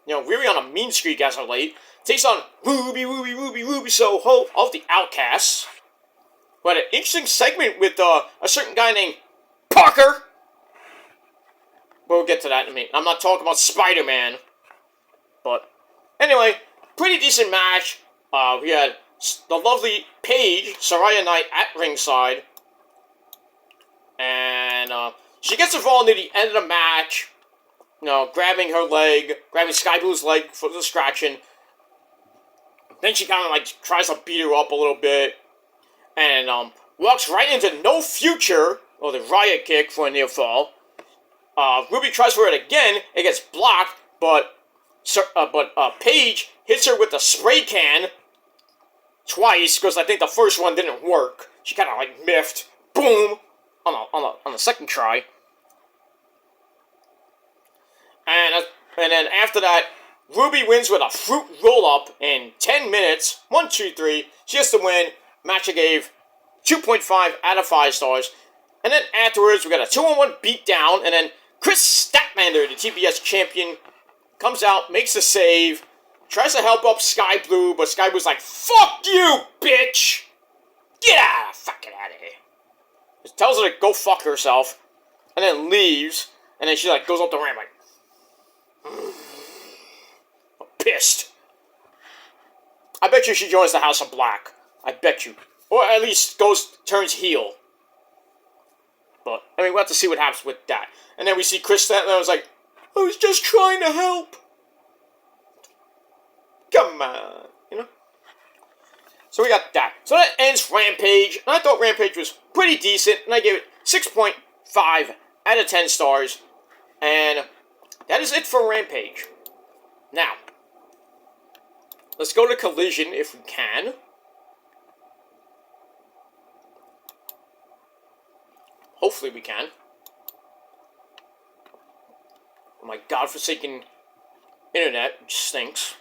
You know, really on a mean streak as of late. Takes on Ruby Soho of the Outcasts. But an interesting segment with a certain guy named Parker. We'll get to that in a minute. I'm not talking about Spider-Man. But, anyway, pretty decent match. We had the lovely Paige, Saraya Knight, at ringside. And she gets involved near the end of the match. You know, grabbing Sky Blue's leg for the distraction. Then she kind of like tries to beat her up a little bit. And walks right into No Future, or the Riot Kick for a near fall. Ruby tries for it again. It gets blocked, but Paige hits her with the spray can twice, because I think the first one didn't work. She kind of like miffed. Boom! On the second try. And then after that, Ruby wins with a fruit roll-up in 10 minutes. 1, 2, 3. She has to win. Match I gave 2.5 out of 5 stars. And then afterwards, we got a 2-on-1 beatdown. And then Chris Statlander, the TBS champion, comes out, makes a save, tries to help up Sky Blue, but Sky Blue's like, fuck you, bitch! Get fucking out of here. Just tells her to go fuck herself. And then leaves. And then she like goes up the ramp like, I'm pissed. I bet you she joins the House of Black. I bet you. Or at least turns heel. But, I mean, we'll have to see what happens with that. And then we see Chris Statlander, and I was like, I was just trying to help. Come on, you know? So we got that. So that ends Rampage. And I thought Rampage was pretty decent. And I gave it 6.5 out of 10 stars. And that is it for Rampage. Now, let's go to Collision if we can. Hopefully we can. Oh my godforsaken internet, which stinks.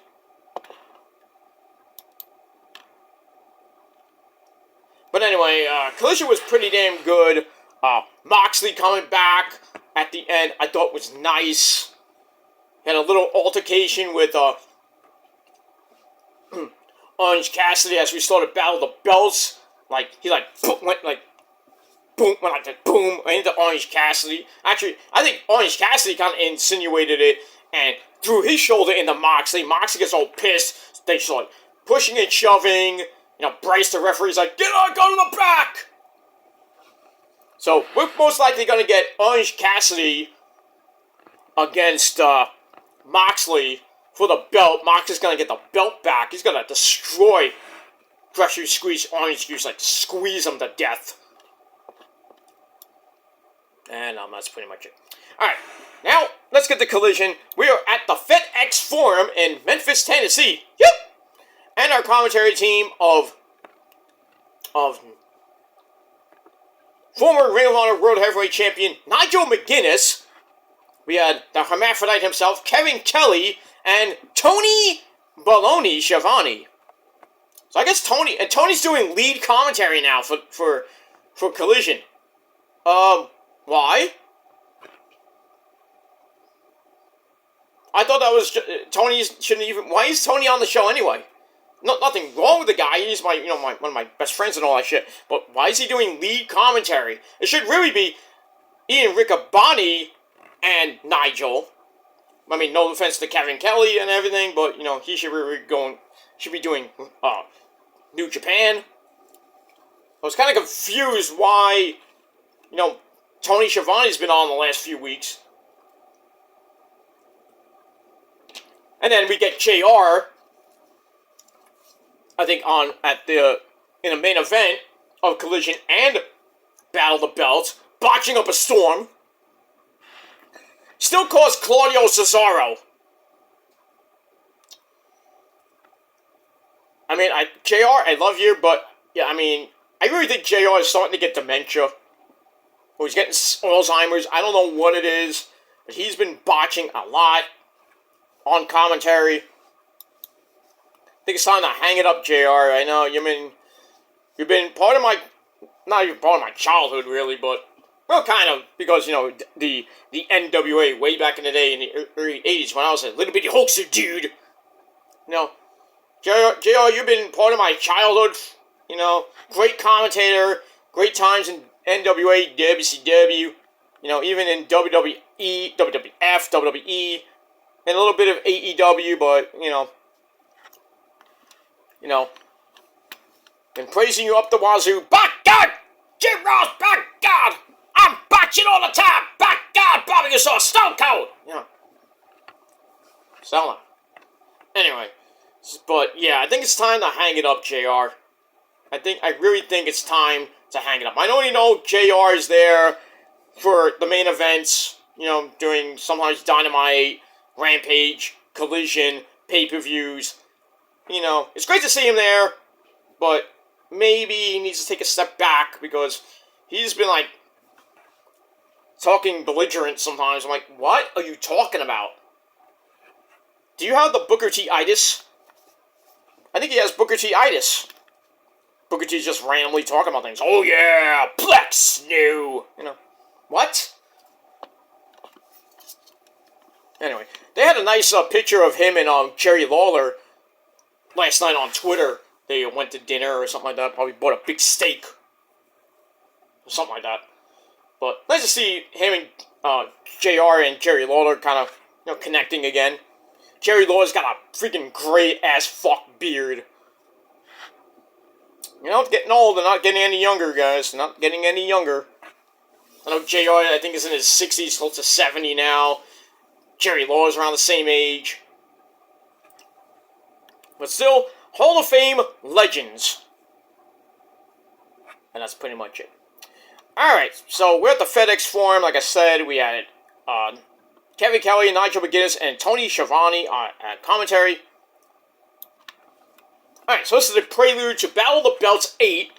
But anyway, Collision was pretty damn good. Moxley coming back at the end, I thought was nice. Had a little altercation with Orange Cassidy as we started Battle of the Belts. Like, he like, went like, boom, went like that, boom, into Orange Cassidy. Actually, I think Orange Cassidy kind of insinuated it and threw his shoulder into Moxley. Moxley gets all pissed. They start pushing and shoving. You know, Bryce, the referee's like, get on, go to the back! So, we're most likely going to get Orange Cassidy against Moxley for the belt. Moxley's going to get the belt back. He's going to destroy Pressure Squeeze Orange Juice, like squeeze him to death. And that's pretty much it. Alright, now let's get to Collision. We are at the FedEx Forum in Memphis, Tennessee. Yep! And our commentary team of of former Ring of Honor World Heavyweight Champion Nigel McGuinness. We had the hermaphrodite himself, Kevin Kelly, and Tony Baloney Schiavone. So I guess Tony's doing lead commentary now for Collision. Why? I thought that was Tony shouldn't even. Why is Tony on the show anyway? Nothing wrong with the guy. He's my one of my best friends and all that shit. But why is he doing lead commentary? It should really be Ian Riccaboni and Nigel. I mean, no offense to Kevin Kelly and everything, but he should be doing New Japan. I was kind of confused why Tony Schiavone's been on the last few weeks. And then we get JR, I think, in the main event of Collision and Battle of the Belts, botching up a storm. Still calls Claudio Cesaro. I mean, JR, I love you, but, yeah, I mean, I really think JR is starting to get dementia. Or he's getting Alzheimer's. I don't know what it is, but he's been botching a lot on commentary. I think it's time to hang it up, JR. I know you've been part of my, not even part of my childhood, really, but well, kind of, because the NWA way back in the day in the early '80s when I was a little bitty Hulkster dude. JR, you've been part of my childhood. Great commentator, great times in NWA, WCW. Even in WWE, WWF, WWE. And a little bit of AEW, but, been praising you up the wazoo. By God! Jim Ross, by God! I'm botching all the time! By God, Bobby Gasol, Stone Cold! So, anyway. But, yeah, I think it's time to hang it up, JR. I really think it's time to hang it up. I know JR is there for the main events, doing sometimes Dynamite, Rampage, Collision, pay-per-views. It's great to see him there, but maybe he needs to take a step back because he's been, talking belligerent sometimes. I'm like, what are you talking about? Do you have the Booker T-itis? I think he has Booker T-itis. Booker T's just randomly talking about things. Oh yeah, Plex, no. What? Anyway, they had a nice picture of him and Jerry Lawler last night on Twitter. They went to dinner or something like that. Probably bought a big steak. Or something like that. But nice to see him and JR and Jerry Lawler kind of, connecting again. Jerry Lawler's got a freaking great ass fuck beard. It's getting old and not getting any younger, guys. Not getting any younger. I know JR, I think, is in his 60s, close to 70 now. Jerry Lawler's around the same age. But still, Hall of Fame legends. And that's pretty much it. Alright, so we're at the FedEx Forum. Like I said, we had Kevin Kelly, Nigel McGuinness, and Tony Schiavone at commentary. Alright, so this is a prelude to Battle of the Belts 8.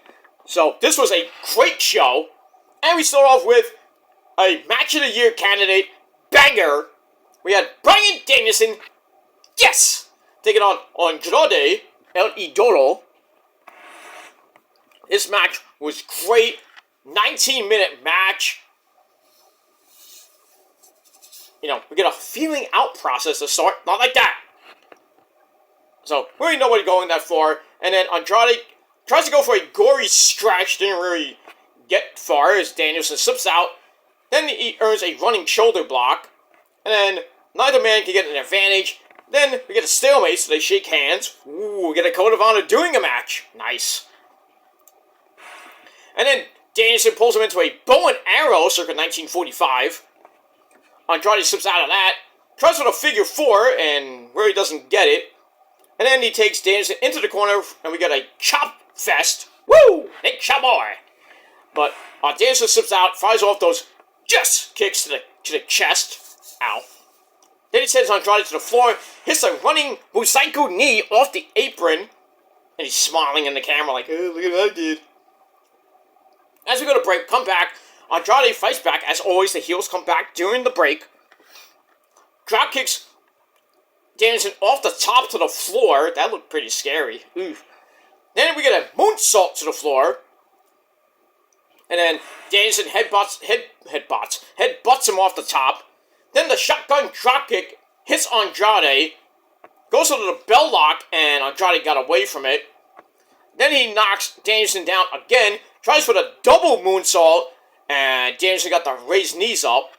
So this was a great show. And we start off with a Match of the Year candidate, banger. We had Bryan Danielson, yes, taking on Andrade El Idolo. This match was great. 19-minute match. We get a feeling out process to start. Not like that. So, we already know what's going that far. And then Andrade tries to go for a gory scratch. Didn't really get far as Danielson slips out. Then he earns a running shoulder block. And then neither man can get an advantage. Then we get a stalemate, so they shake hands. Ooh, we get a code of honor doing a match. Nice. And then Danielson pulls him into a bow and arrow circa 1945. Andrade slips out of that. Tries for a figure four and really doesn't get it. And then he takes Danielson into the corner and we get a chop fest. Woo! Nick Chaboy. But Danielson slips out, fires off those just kicks to the chest. Ow. Then he sends Andrade to the floor, hits a running Busaiku knee off the apron, and he's smiling in the camera like, oh, look at what I did. As we go to break, come back. Andrade fights back. As always, the heels come back during the break. Drop kicks Danielson off the top to the floor. That looked pretty scary. Oof. Then we get a moonsault to the floor. And then Danielson headbutts him off the top. Then the shotgun dropkick hits Andrade. Goes into the bell lock, and Andrade got away from it. Then he knocks Danielson down again. Tries for the double moonsault, and Danielson got the raised knees up.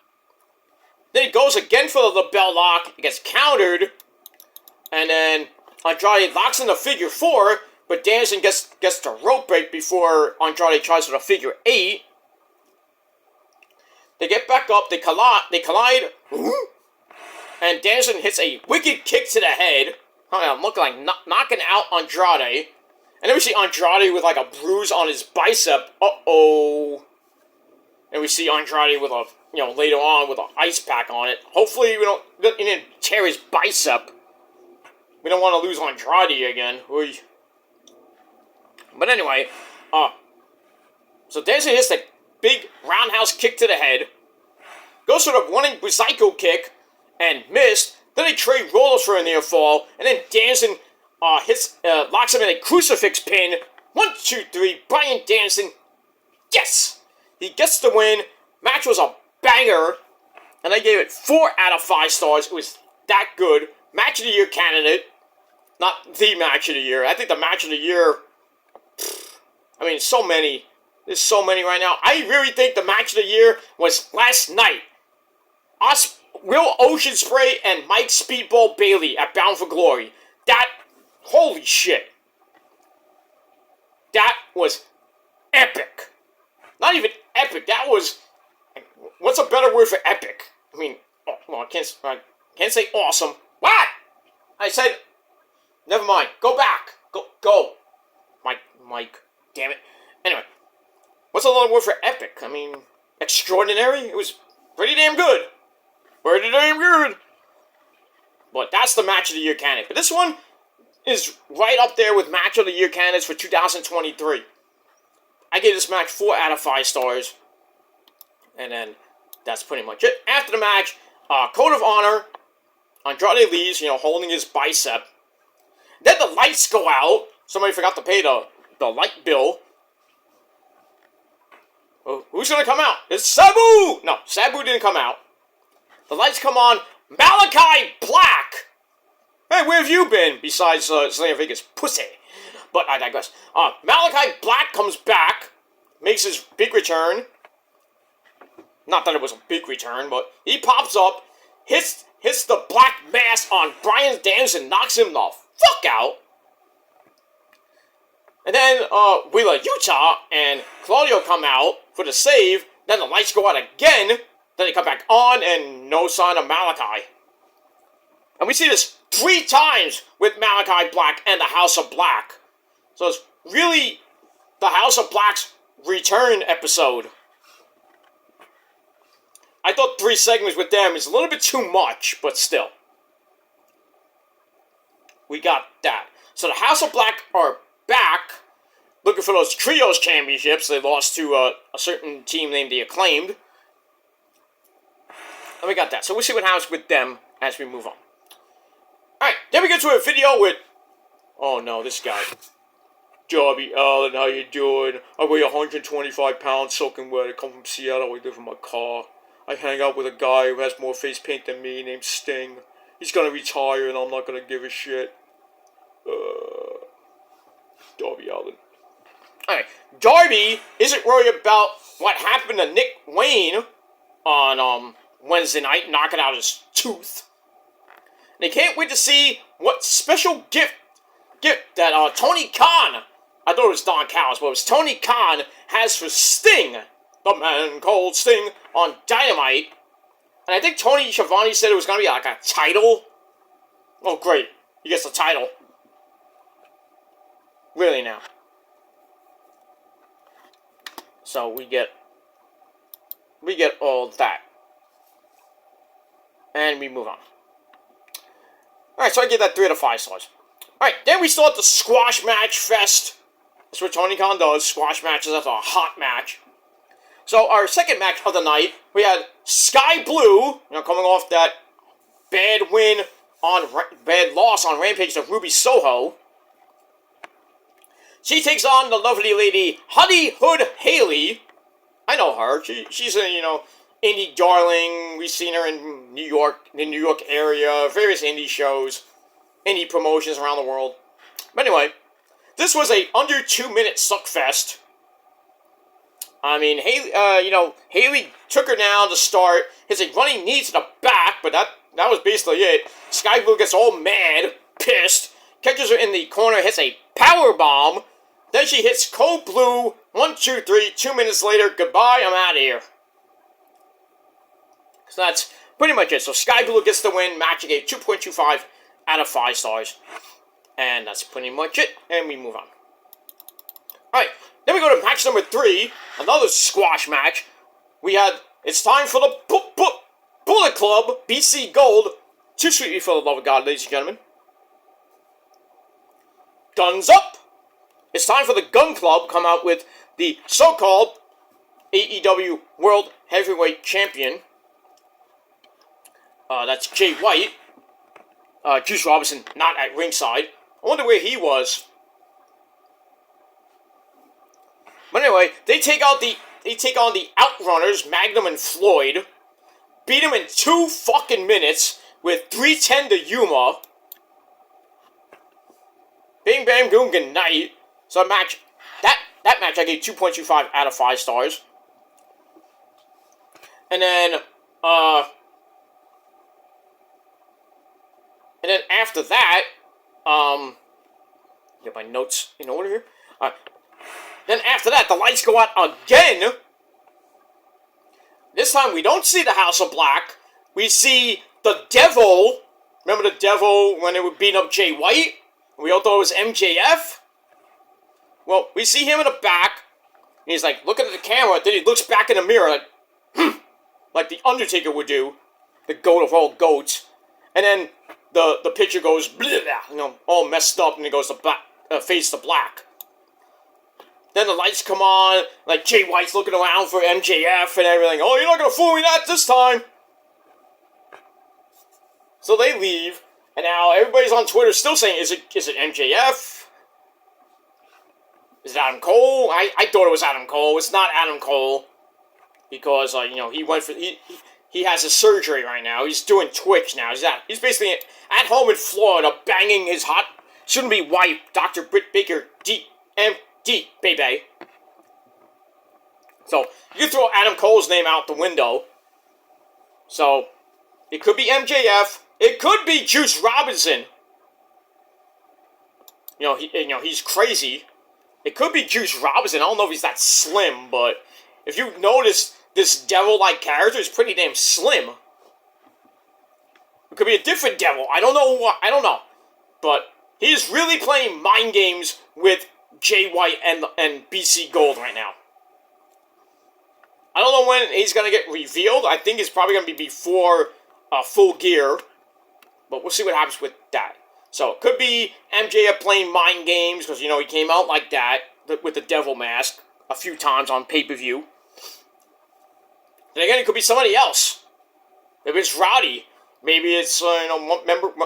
Then he goes again for the bell lock. It gets countered. And then Andrade locks in the figure 4, but Danielson gets the rope break before Andrade tries for the figure 8. They get back up, they collide, and Danielson hits a wicked kick to the head. Looking like knocking out Andrade. And then we see Andrade with like a bruise on his bicep. Uh-oh. And we see Andrade with a, later on with an ice pack on it. Hopefully he didn't tear his bicep. We don't want to lose Andrade again. Oy. But anyway, so Danielson hits the big roundhouse kick to the head. Goes for the running Psycho kick and missed. Then they trade rollers for a near fall. And then Danielson locks him in a crucifix pin. 1, 2, 3. Bryan Danielson. Yes! He gets the win. Match was a banger. And I gave it 4 out of 5 stars. It was that good. Match of the year candidate. Not the match of the year. I think the match of the year... so many. There's so many right now. I really think the match of the year was last night. Will Ocean Spray and Mike Speedball Bailey at Bound for Glory. Holy shit. That was epic. Not even epic. That was... What's a better word for epic? I can't say awesome. What? I said... Never mind. Go back. Go. Mike. Damn it. Anyway. What's another word for epic? Extraordinary? It was pretty damn good. But that's the match of the year candidate. But this one is right up there with match of the year candidates for 2023. I gave this match 4 out of 5 stars. And then that's pretty much it. After the match, Code of Honor, Andrade leaves, holding his bicep. Then the lights go out. Somebody forgot to pay the light bill. Oh, who's going to come out? It's Sabu! No, Sabu didn't come out. The lights come on. Malachi Black! Hey, where have you been? Besides Zelina Vega's pussy. But I digress. Malachi Black comes back. Makes his big return. Not that it was a big return, but he pops up. Hits the black mass on Bryan Danielson. Knocks him the fuck out. And then Wheeler Utah and Claudio come out for the save. Then the lights go out again. Then they come back on and no sign of Malachi. And we see this 3 times with Malachi Black and the House of Black. So it's really the House of Black's return episode. I thought 3 segments with them is a little bit too much, but still. We got that. So the House of Black are back, looking for those Trios Championships. They lost to a certain team named The Acclaimed. And we got that. So we'll see what happens with them as we move on. Alright, then we get to a video with... Oh no, this guy. Darby Allin, how you doing? I weigh 125 pounds, soaking wet. I come from Seattle. I live in my car. I hang out with a guy who has more face paint than me, named Sting. He's gonna retire, and I'm not gonna give a shit. Darby Allin. Alright, Darby isn't worried about what happened to Nick Wayne on Wednesday night, knocking out his tooth. They can't wait to see what special gift that Tony Khan, I thought it was Don Callis, but it was Tony Khan, has for Sting, the man called Sting, on Dynamite. And I think Tony Schiavone said it was going to be like a title. Oh, great. He gets the title. Really now. So we get all that. And we move on. Alright, so I give that 3 out of 5 stars. Alright, then we start the squash match fest. That's what Tony Khan does. Squash matches. That's a hot match. So our second match of the night, we had Sky Blue, coming off that bad loss on Rampage to Ruby Soho. She takes on the lovely lady Honey Hood Haley. I know her. She's a indie darling. We've seen her in New York, the New York area, various indie shows, indie promotions around the world. But anyway, this was a under 2-minute suckfest. I mean, Haley took her down to start, hits a running knee to the back, but that was basically it. Sky Blue gets all mad, pissed, catches her in the corner, hits a power bomb. Then she hits Cold Blue, 1, 2, 3, 2 minutes later, goodbye, I'm out of here. So that's pretty much it. So Sky Blue gets the win, match I gave 2.25 out of 5 stars. And that's pretty much it, and we move on. Alright, then we go to match number 3, another squash match. It's time for the Bullet Club, BC Gold. Too sweetly for the love of God, ladies and gentlemen. Guns up! It's time for the Gun Club come out with the so-called AEW World Heavyweight Champion. That's Jay White. Juice Robinson not at ringside. I wonder where he was. But anyway, they take on the Outrunners, Magnum and Floyd. Beat them in 2 fucking minutes with 3:10 to Yuma. Bing bang boom good night. So that match I gave 2.25 out of 5 stars. And then after that, get my notes in order here. Then after that, the lights go out again. This time we don't see the House of Black. We see the Devil. Remember the Devil when they were beating up Jay White? We all thought it was MJF. Well, we see him in the back. And he's like looking at the camera. Then he looks back in the mirror like the Undertaker would do. The goat of all goats. And then the picture goes blah, all messed up, and it goes to face to black. Then the lights come on, like Jay White's looking around for MJF and everything. Oh, you're not gonna fool me that this time. So they leave, and now everybody's on Twitter still saying, is it MJF? Is it Adam Cole? I thought it was Adam Cole. It's not Adam Cole because he has a surgery right now. He's doing Twitch now. He's basically at home in Florida banging his hot soon-to-be wife, Dr. Britt Baker, DMD, baby. So, you can throw Adam Cole's name out the window. So, it could be MJF. It could be Juice Robinson. He's crazy. It could be Juice Robinson. I don't know if he's that slim, but if you notice, this devil-like character is pretty damn slim. It could be a different devil. I don't know what. I don't know. But he's really playing mind games with Jay White and BC Gold right now. I don't know when he's going to get revealed. I think it's probably going to be before Full Gear. But we'll see what happens with that. So, it could be MJF playing mind games, because, he came out like that, with the devil mask, a few times on pay-per-view. Then again, it could be somebody else. Maybe it's Roddy. Maybe it's,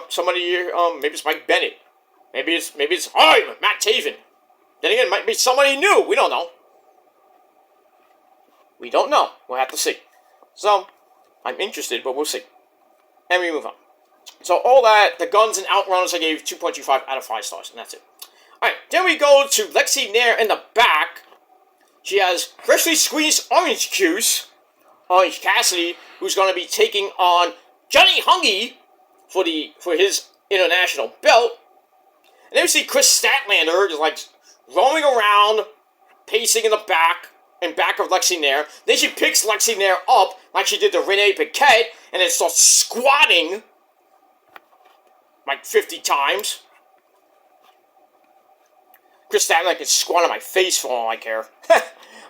somebody, maybe it's Mike Bennett. Maybe it's Matt Taven. Then again, it might be somebody new. We don't know. We don't know. We'll have to see. So, I'm interested, but we'll see. And we move on. So, all that, the Guns and Outrunners, I gave 2.25 out of 5 stars, and that's it. Alright, then we go to Lexi Nair in the back. She has freshly squeezed orange juice, Orange Cassidy, who's going to be taking on Johnny Hungy for his international belt. And then we see Chris Statlander just roaming around, pacing in back of Lexi Nair. Then she picks Lexi Nair up like she did to Renee Paquette, and then starts squatting 50 times. Chris Statlander can squat on my face for all I care.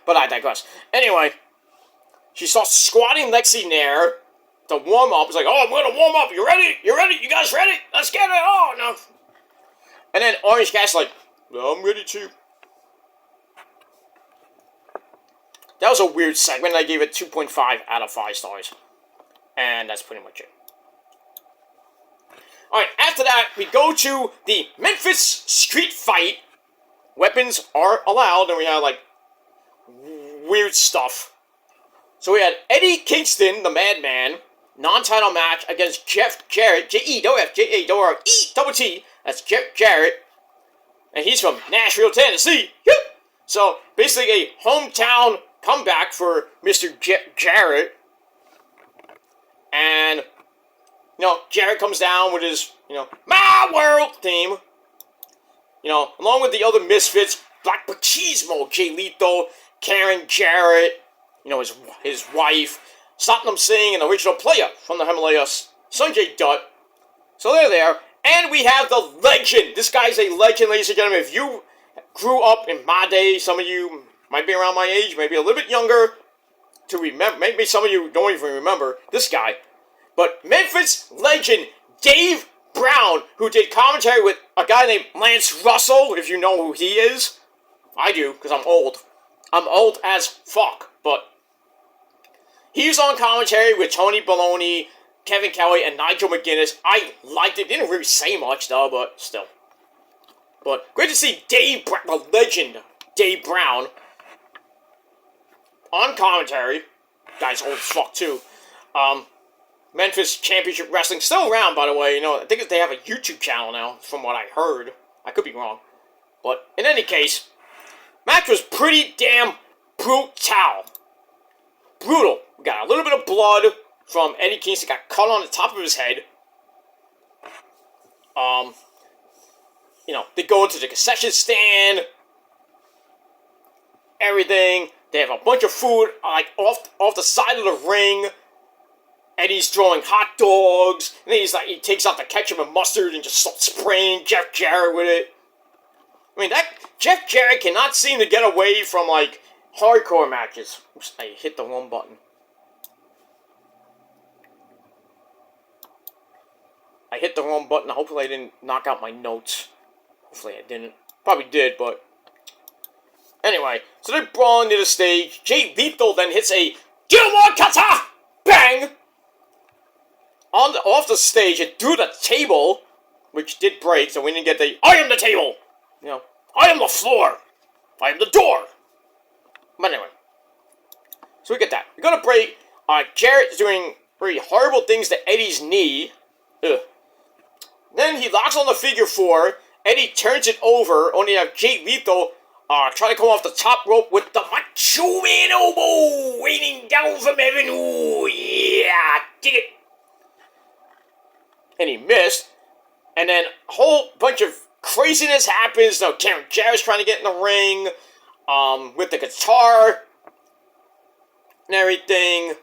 But I digress. Anyway, she starts squatting Lexi Nair to warm up. It's like, oh, I'm going to warm up. You ready? You ready? You guys ready? Let's get it. Oh, no. And then Orange Cassidy's like, well, I'm ready too. that was a weird segment. I gave it 2.5 out of 5 stars. And that's pretty much it. Alright, after that, we go to the Memphis street fight. Weapons are allowed, and we have, like, weird stuff. So we had Eddie Kingston, the Madman, non-title match against Jeff Jarrett, J-E-F-J-A-R-E-T-T, that's Jeff Jarrett, and he's from Nashville, Tennessee. Yep. So, basically a hometown comeback for Mr. Jarrett, and, Jarrett comes down with his, My World theme, along with the other Misfits, Black Machismo, Jay Lethal, Karen Jarrett, his wife, Satnam Singh, an original player from the Himalayas, Sanjay Dutt. So they're there. And we have the legend. This guy's a legend, ladies and gentlemen. If you grew up in my day, some of you might be around my age, maybe a little bit younger, to remember. Maybe some of you don't even remember this guy. But Memphis legend Dave Brown, who did commentary with a guy named Lance Russell, if you know who he is. I do, because I'm old. I'm old as fuck, but he was on commentary with Tony Baloney, Kevin Kelly, and Nigel McGuinness. I liked it. Didn't really say much, though, but still. But great to see Dave Brown, the legend Dave Brown, on commentary. Guy's old as fuck, too. Memphis Championship Wrestling, still around, by the way. I think they have a YouTube channel now, from what I heard. I could be wrong. But, in any case, match was pretty damn brutal. Brutal. We got a little bit of blood from Eddie Kingston. Got cut on the top of his head. They go into the concession stand. Everything. They have a bunch of food, like, off the side of the ring. Eddie's throwing hot dogs. And then he takes out the ketchup and mustard and just starts spraying Jeff Jarrett with it. I mean, Jeff Jarrett cannot seem to get away from, like, hardcore matches. Oops, I hit the wrong button. I hit the wrong button. Hopefully I didn't knock out my notes. Hopefully I didn't. Probably did, but... Anyway, so they're brawling to the stage. Jay Lethal then hits a Gilmore Kata! Bang! Off the stage and through the table, which did break, so we didn't get the I am the table! I am the floor! I am the door! But anyway. So we get that. We're gonna break. Jarrett's doing pretty horrible things to Eddie's knee. Ugh. Then he locks on the figure 4. Eddie turns it over. Only have Jay Lethal try to come off the top rope with the Macho Man elbow raining down from heaven. Ooh, yeah, dig it. And he missed. And then a whole bunch of craziness happens. Now Karen Jarrett's trying to get in the ring with the guitar and everything.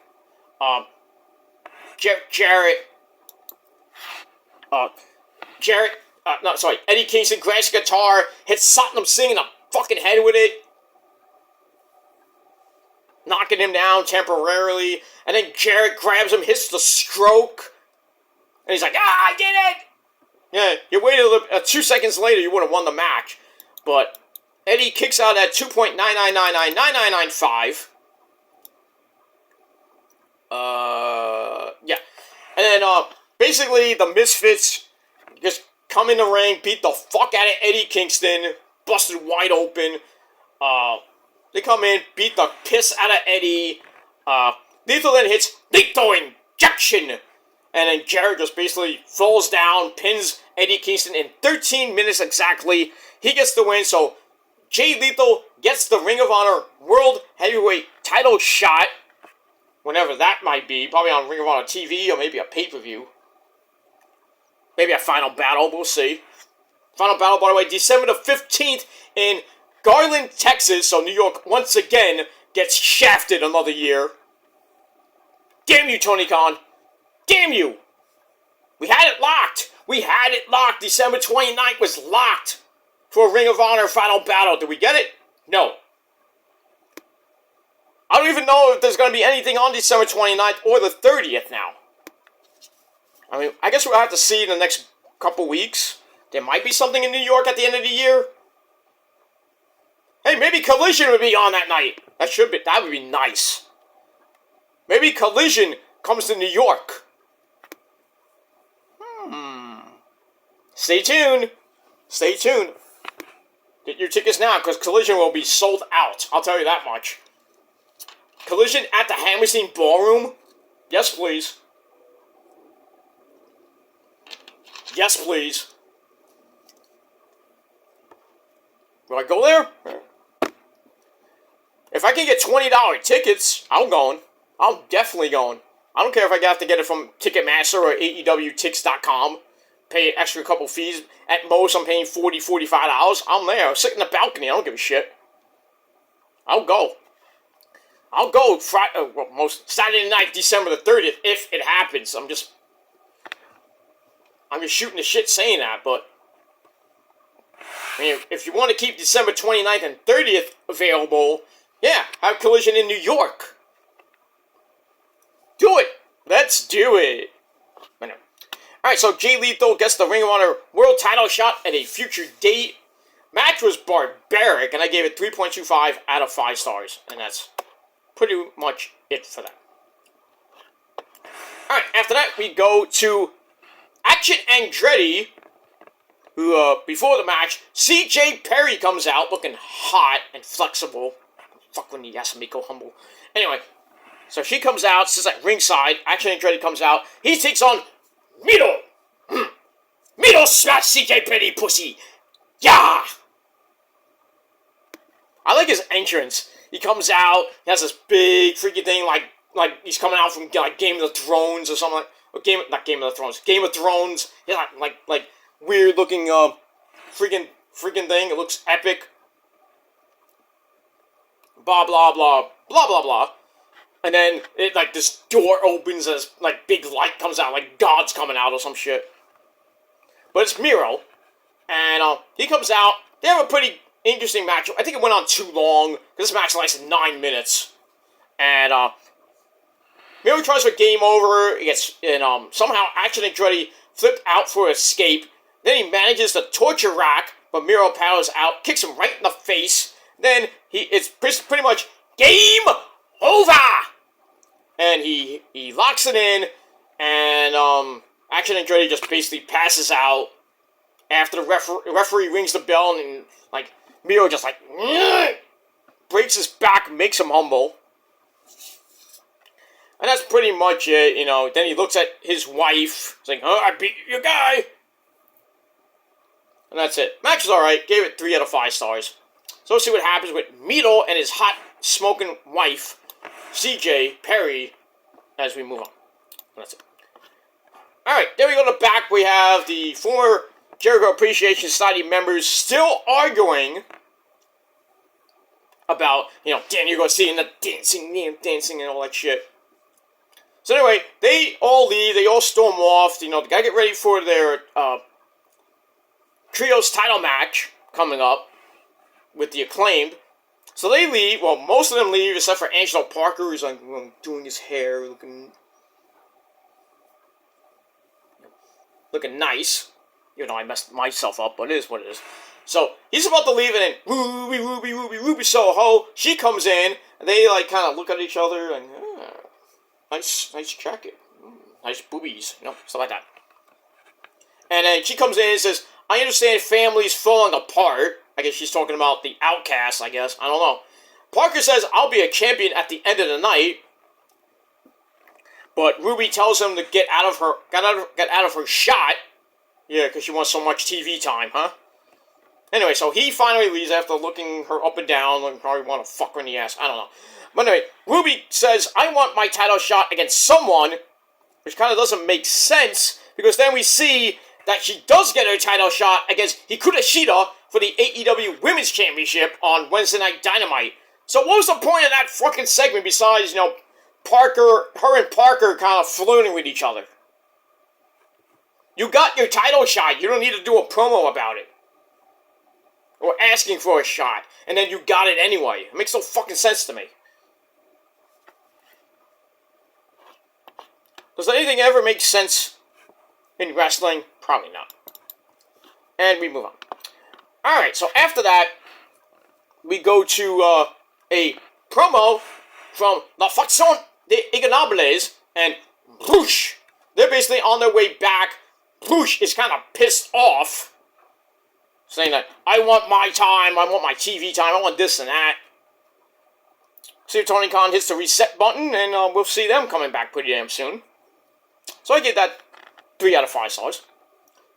Eddie Kingston grabs the guitar, hits Satnam Singh in the fucking head with it, knocking him down temporarily, and then Jarrett grabs him, hits the stroke, and he's like, I did it! Yeah, you waited a little, 2 seconds later, you would have won the match, but Eddie kicks out at 2.9999995. Yeah. And then, basically, the Misfits just come in the ring, beat the fuck out of Eddie Kingston, busted wide open. They come in, beat the piss out of Eddie. Lethal then hits Lethal Injection. And then Jarrett just basically falls down, pins Eddie Kingston in 13 minutes exactly. He gets the win, so Jay Lethal gets the Ring of Honor World Heavyweight title shot. Whenever that might be. Probably on Ring of Honor TV or maybe a pay-per-view. Maybe a Final Battle, we'll see. Final Battle, by the way, December the 15th in Garland, Texas. So New York, once again, gets shafted another year. Damn you, Tony Khan. Damn you. We had it locked. We had it locked. December 29th was locked for a Ring of Honor Final Battle. Did we get it? No. I don't even know if there's going to be anything on December 29th or the 30th now. I mean, I guess we'll have to see in the next couple weeks. There might be something in New York at the end of the year. Hey, maybe Collision would be on that night. That would be nice. Maybe Collision comes to New York. Stay tuned. Stay tuned. Get your tickets now, because Collision will be sold out. I'll tell you that much. Collision at the Hammerstein Ballroom? Yes, please. Yes, please. Will I go there? If I can get $20 tickets, I'm going. I'm definitely going. I don't care if I have to get it from Ticketmaster or AEWTix.com. Pay an extra couple fees. At most, I'm paying $40, $45. I'm there. I'll sit in the balcony. I don't give a shit. I'll go. I'll go Saturday night, December the 30th, if it happens. I'm just shooting the shit saying that, but I mean, if you want to keep December 29th and 30th available, yeah, have Collision in New York. Do it. Let's do it. Alright, so Jay Lethal gets the Ring of Honor World Title shot at a future date. Match was barbaric, and I gave it 3.25 out of 5 stars. And that's pretty much it for that. Alright, after that, we go to Action Andretti, who, before the match, CJ Perry comes out looking hot and flexible. Fuck when you Yasamiko humble. Anyway, so she comes out, sits at ringside. Action Andretti comes out. He takes on Miro! Miro slash CJ Perry pussy! Yeah! I like his entrance. He comes out, he has this big freaking thing like he's coming out from like Game of the Thrones or something like Game of Thrones. He's like weird looking freaking thing. It looks epic. Blah blah blah blah blah blah. And then this door opens and this big light comes out, like God's coming out or some shit. But it's Miro, and he comes out. They have a pretty interesting match. I think it went on too long because this match lasted 9 minutes. And Miro tries for game over. He gets somehow Action Andretti flipped out for escape. Then he manages to torture Rack, but Miro powers out, kicks him right in the face. Then it's pretty much game over! And he locks it in, and Action Andretti just basically passes out after the referee rings the bell, and Miro just breaks his back, makes him humble. And that's pretty much it, Then he looks at his wife, he's like, "Oh, I beat your guy!" And that's it. Match is alright, gave it 3 out of 5 stars. So let's see what happens with Miro and his hot smoking wife, CJ Perry, as we move on. And that's it. Alright, then we go to the back. We have the former Jericho Appreciation Society members still arguing about, Dan, you're going to see in the dancing and all that shit. So anyway, they all leave. They all storm off. They gotta get ready for their Trios title match coming up with the Acclaimed. So they leave. Well, most of them leave except for Angelo Parker, who's doing his hair, looking nice. I messed myself up, but it is what it is. So he's about to leave, and then Ruby Soho, she comes in, and they kind of look at each other, and nice jacket, nice boobies, stuff like that. And then she comes in and says, "I understand families falling apart." I guess she's talking about the Outcasts, I guess. I don't know. Parker says, "I'll be a champion at the end of the night." But Ruby tells him to get out of her shot. Yeah, because she wants so much TV time, huh? Anyway, so he finally leaves after looking her up and down, and probably want to fuck her in the ass. I don't know. But anyway, Ruby says, "I want my title shot against someone," which kind of doesn't make sense, because then we see that she does get her title shot against Hikaru Shida for the AEW Women's Championship on Wednesday Night Dynamite. So what was the point of that fucking segment besides, her and Parker kind of flirting with each other? You got your title shot. You don't need to do a promo about it. Or asking for a shot. And then you got it anyway. It makes no fucking sense to me. Does anything ever make sense in wrestling? Probably not. And we move on. Alright, so after that, we go to a promo from La Facción de Ignobles, and Bruce, they're basically on their way back. Bruce is kind of pissed off, saying that, I want my time, I want my TV time, I want this and that. See if Tony Khan hits the reset button, and we'll see them coming back pretty damn soon. So I give that 3 out of 5 stars.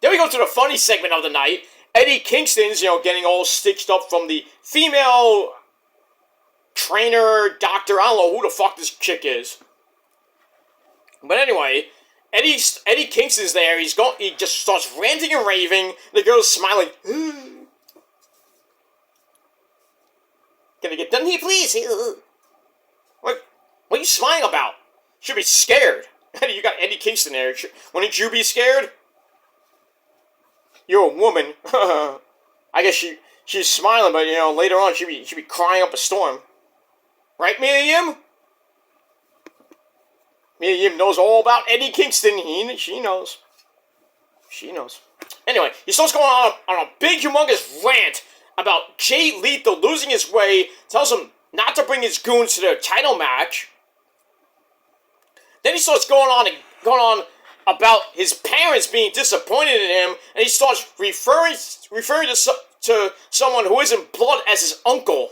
Then we go to the funny segment of the night. Eddie Kingston's, getting all stitched up from the female trainer, doctor, I don't know who the fuck this chick is. But anyway, Eddie Kingston's there. He just starts ranting and raving. The girl's smiling. Can I get done here, please? What are you smiling about? You should be scared. You got Eddie Kingston there. Wouldn't you be scared? You're a woman. I guess she's smiling, but later on she'd be crying up a storm. Right, Mia Yim? Mia Yim knows all about Eddie Kingston. She knows. She knows. Anyway, he starts going on a big, humongous rant about Jay Lethal losing his way. Tells him not to bring his goons to their title match. Then he starts going on about his parents being disappointed in him, and he starts referring to someone who isn't blood as his uncle.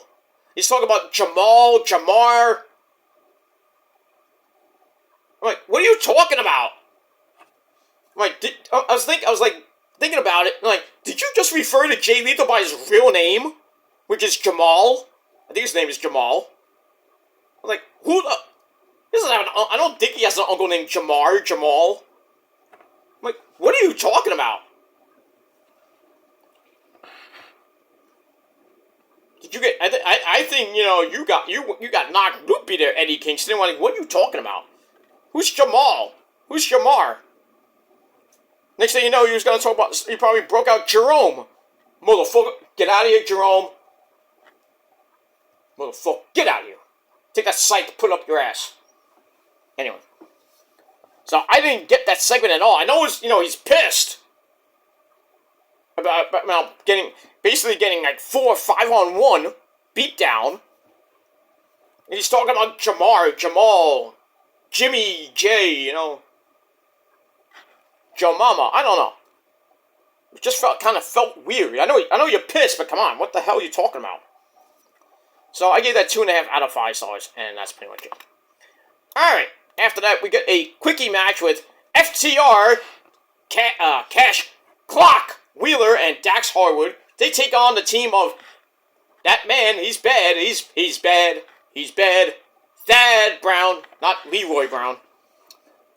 He's talking about Jamar. I'm like, what are you talking about? I'm like, I was thinking about it. I'm like, did you just refer to Jay Lethal by his real name, which is Jamal? I think his name is Jamal. I'm like, who the? I don't think he has an uncle named Jamal. I'm like, what are you talking about? Did you get? I think you got knocked loopy there, Eddie Kingston. I'm like, what are you talking about? Who's Jamal? Who's Jamar? Next thing you know, he was gonna talk about. He probably broke out Jerome. Motherfucker, get out of here, Jerome. Motherfucker, get out of here. Take that psych, put up your ass. Anyway. So I didn't get that segment at all. I know he's pissed about getting like 4 or 5-on-1 beat down. And he's talking about Jamal, Jimmy J, Joe Mama. I don't know. It just kind of felt weird. I know you're pissed, but come on, what the hell are you talking about? So I gave that 2.5 out of 5 stars, and that's pretty much it. All right. After that, we get a quickie match with FTR, Cash, Clock, Wheeler, and Dax Harwood. They take on the team of that man. He's bad. He's bad. He's bad. Thad Brown, not Leroy Brown,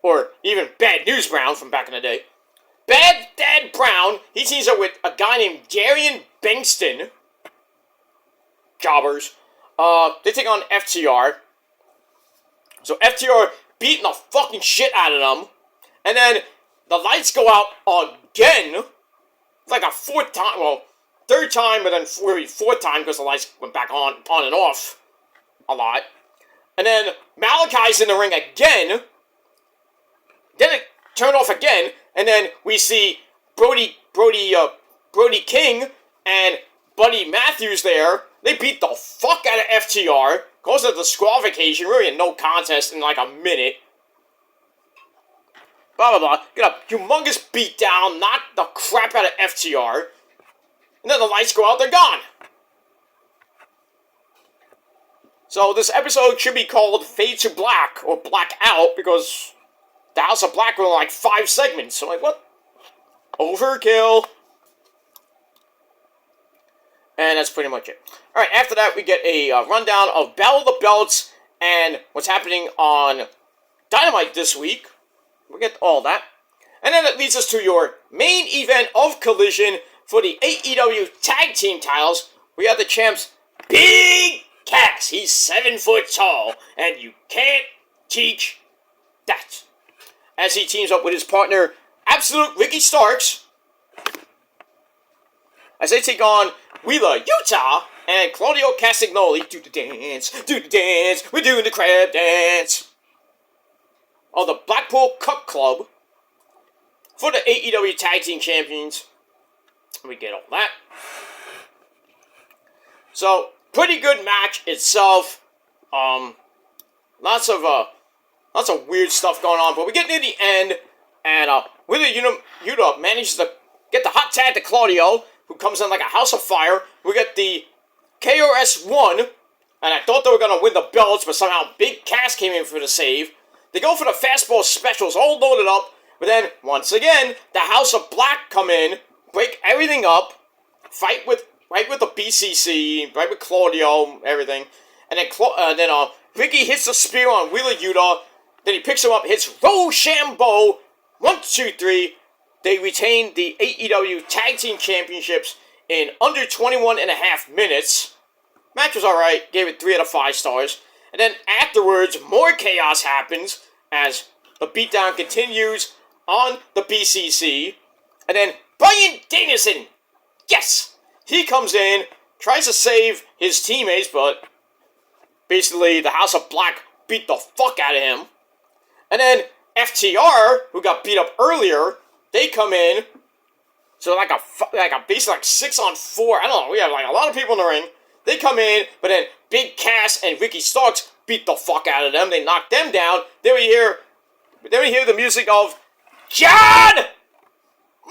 or even Bad News Brown from back in the day. Bad Thad Brown. He teams up with a guy named Darian Bankston. Jobbers. They take on FTR. So FTR beating the fucking shit out of them. And then the lights go out again. It's like a 4th time. Well, 3rd time, but then maybe 4th time because the lights went back on and off a lot. And then Malachi's in the ring again. Then it turned off again. And then we see Brody King and Buddy Matthews there. They beat the fuck out of FTR. Goes to disqualification, really a no contest in like a minute. Blah, blah, blah. Get a humongous beatdown, knock the crap out of FTR. And then the lights go out, they're gone. So this episode should be called Fade to Black, or Black Out, because the House of Black were like 5 segments. So I'm like, what? Overkill. And that's pretty much it. Alright, after that, we get a rundown of Battle of the Belts and what's happening on Dynamite this week. We get all that. And then it leads us to your main event of Collision for the AEW Tag Team titles. We have the champs, Big Cass. He's 7 foot tall, and you can't teach that. As he teams up with his partner, Absolute Ricky Starks, as they take on Wheeler Utah and Claudio Castagnoli. Do the dance, we're doing the crab dance. Of the Blackpool Cup Club for the AEW Tag Team Champions. We get all that. So, pretty good match itself. Lots of weird stuff going on, but we get near the end, and Wheeler Yuta manages to get the hot tag to Claudio, who comes in like a house of fire. We get the KRS-1, and I thought they were going to win the belts, but somehow Big Cass came in for the save. They go for the fastball specials, all loaded up, but then, once again, the House of Black come in, break everything up, fight with the BCC, right with Claudio, everything, and then Ricky hits the spear on Wheeler Yuta, then he picks him up, hits Rochambeau, 1, 2, 3. They retain the AEW Tag Team Championships in under 21 and a half minutes. Match was alright, gave it 3 out of 5 stars. And then afterwards, more chaos happens as the beatdown continues on the BCC. And then Bryan Danielson, yes! He comes in, tries to save his teammates, but basically the House of Black beat the fuck out of him. And then FTR, who got beat up earlier, they come in. So basically 6-on-4. I don't know. We have like a lot of people in the ring. They come in, but then Big Cass and Ricky Starks beat the fuck out of them. They knock them down. Then we hear the music of John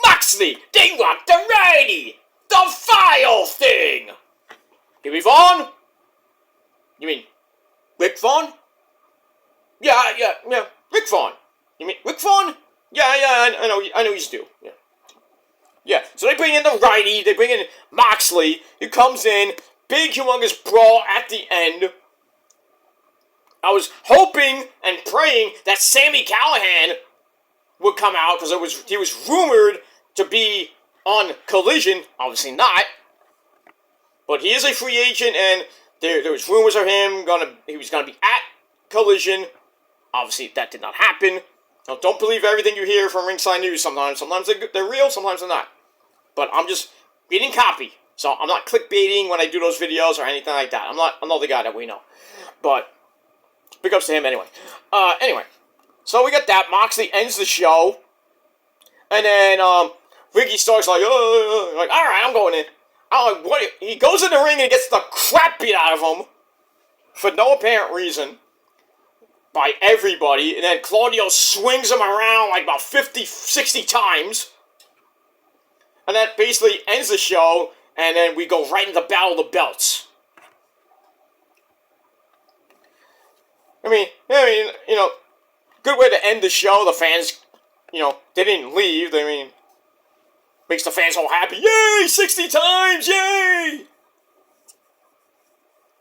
Moxley. They want the righty, the file thing. Give me Vaughn. You mean Rick Vaughn? Yeah. Rick Vaughn. You mean Rick Vaughn? Yeah. I know he's due. Yeah. So they bring in the righty. They bring in Moxley. He comes in. Big, humongous brawl at the end. I was hoping and praying that Sami Callihan would come out because he was rumored to be on Collision. Obviously not. But he is a free agent, and there was rumors of him he was gonna be at Collision. Obviously, that did not happen. Now, don't believe everything you hear from Ringside News sometimes. Sometimes they're real, sometimes they're not. But I'm just reading copy. So I'm not clickbaiting when I do those videos or anything like that. I'm not the guy that we know. But big ups to him anyway. Anyway. So we got that. Moxley ends the show. And then Ricky Stark's like, alright, I'm going in. He goes in the ring and gets the crap beat out of him. For no apparent reason. By everybody. And then Claudio swings him around like about 50, 60 times. And that basically ends the show. And then we go right into the Battle of the Belts. I mean, good way to end the show. The fans, they didn't leave. Makes the fans all happy. Yay! 60 times! Yay!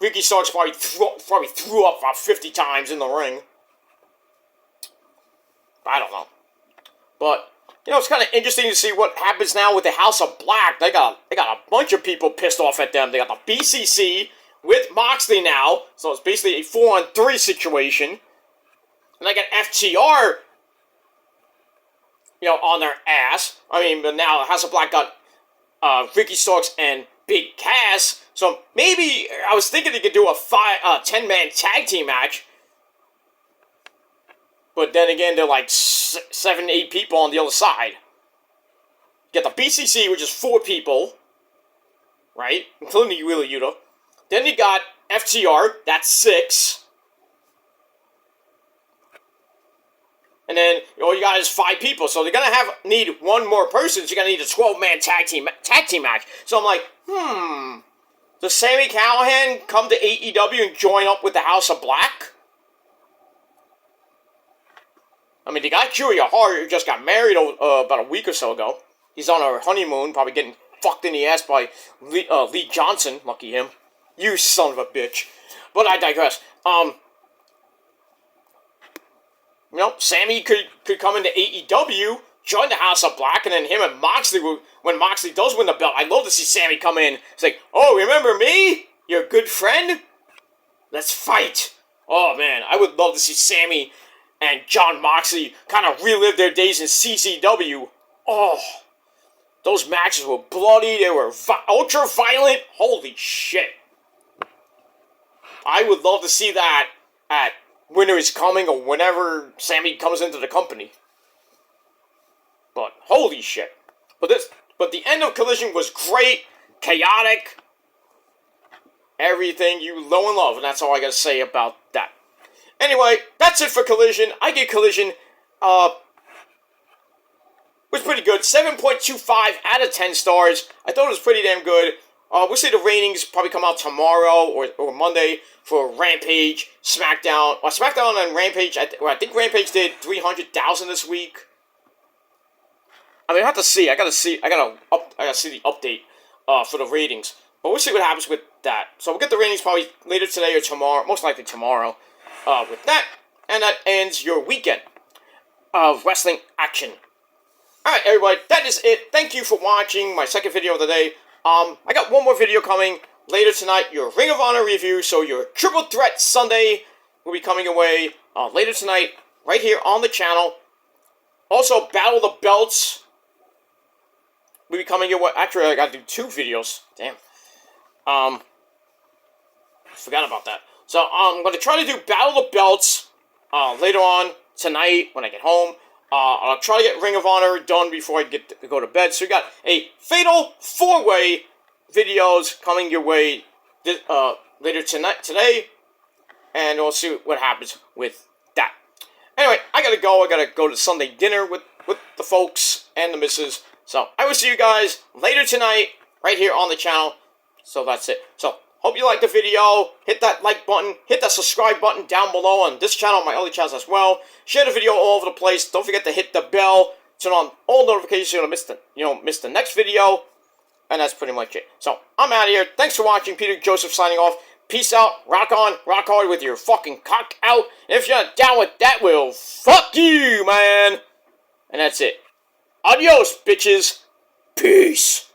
Ricky Starks probably threw up about 50 times in the ring. I don't know. But it's kind of interesting to see what happens now with the House of Black. They got a bunch of people pissed off at them. They got the BCC with Moxley now, so it's basically a 4-on-3 situation. And they got FTR, on their ass. But now House of Black got Ricky Starks and Big Cass. So maybe I was thinking they could do a 10-man tag team match. But then again, they're like 7, 8 people on the other side. You got the BCC, which is 4 people, right? Including Wheeler Yuta. Then you got FTR, that's 6. And then all you got is 5 people. So they're gonna need one more person. So you're gonna need a 12-man tag team match. So I'm like, does Sami Callihan come to AEW and join up with the House of Black? They got Julia Hart, who just got married about a week or so ago. He's on her honeymoon, probably getting fucked in the ass by Lee Johnson. Lucky him. You son of a bitch. But I digress. Sammy could come into AEW, join the House of Black, and then him and Moxley, when Moxley does win the belt, I'd love to see Sammy come in. It's like, oh, remember me? Your good friend? Let's fight. Oh, man, I would love to see Sammy and John Moxley kind of relive their days in CCW. Oh, those matches were bloody. They were ultra-violent. Holy shit. I would love to see that at Winter is Coming or whenever Sammy comes into the company. But holy shit. But the end of Collision was great, chaotic, everything you know and love, and that's all I gotta say about that. Anyway, that's it for Collision. I give Collision, was pretty good. 7.25 out of 10 stars. I thought it was pretty damn good. We'll see the ratings probably come out tomorrow or Monday for Rampage, SmackDown. SmackDown and Rampage, I think Rampage did 300,000 this week. I mean, I have to see. I gotta see the update for the ratings. But we'll see what happens with that. So we'll get the ratings probably later today or tomorrow. Most likely tomorrow. With that, and that ends your weekend of wrestling action. Alright, everybody, that is it. Thank you for watching my second video of the day. I got one more video coming later tonight, your Ring of Honor review, so your Triple Threat Sunday will be coming away later tonight, right here on the channel. Also, Battle of the Belts will be coming your way. Actually, I gotta do 2 videos. Damn. Forgot about that. So, I'm gonna try to do Battle of the Belts later on tonight when I get home. I'll try to get Ring of Honor done before I go to bed. So you got a Fatal 4-Way videos coming your way later today, and we'll see what happens with that. Anyway, I gotta go. I gotta go to Sunday dinner with the folks and the missus. So I will see you guys later tonight right here on the channel. So that's it. So hope you liked the video. Hit that like button. Hit that subscribe button down below on this channel and my other channels as well. Share the video all over the place. Don't forget to hit the bell. Turn on all notifications so you don't miss the next video. And that's pretty much it. So I'm out of here. Thanks for watching. Peter Joseph signing off. Peace out. Rock on. Rock hard with your fucking cock out. And if you're not down with that, well, fuck you, man. And that's it. Adios, bitches. Peace.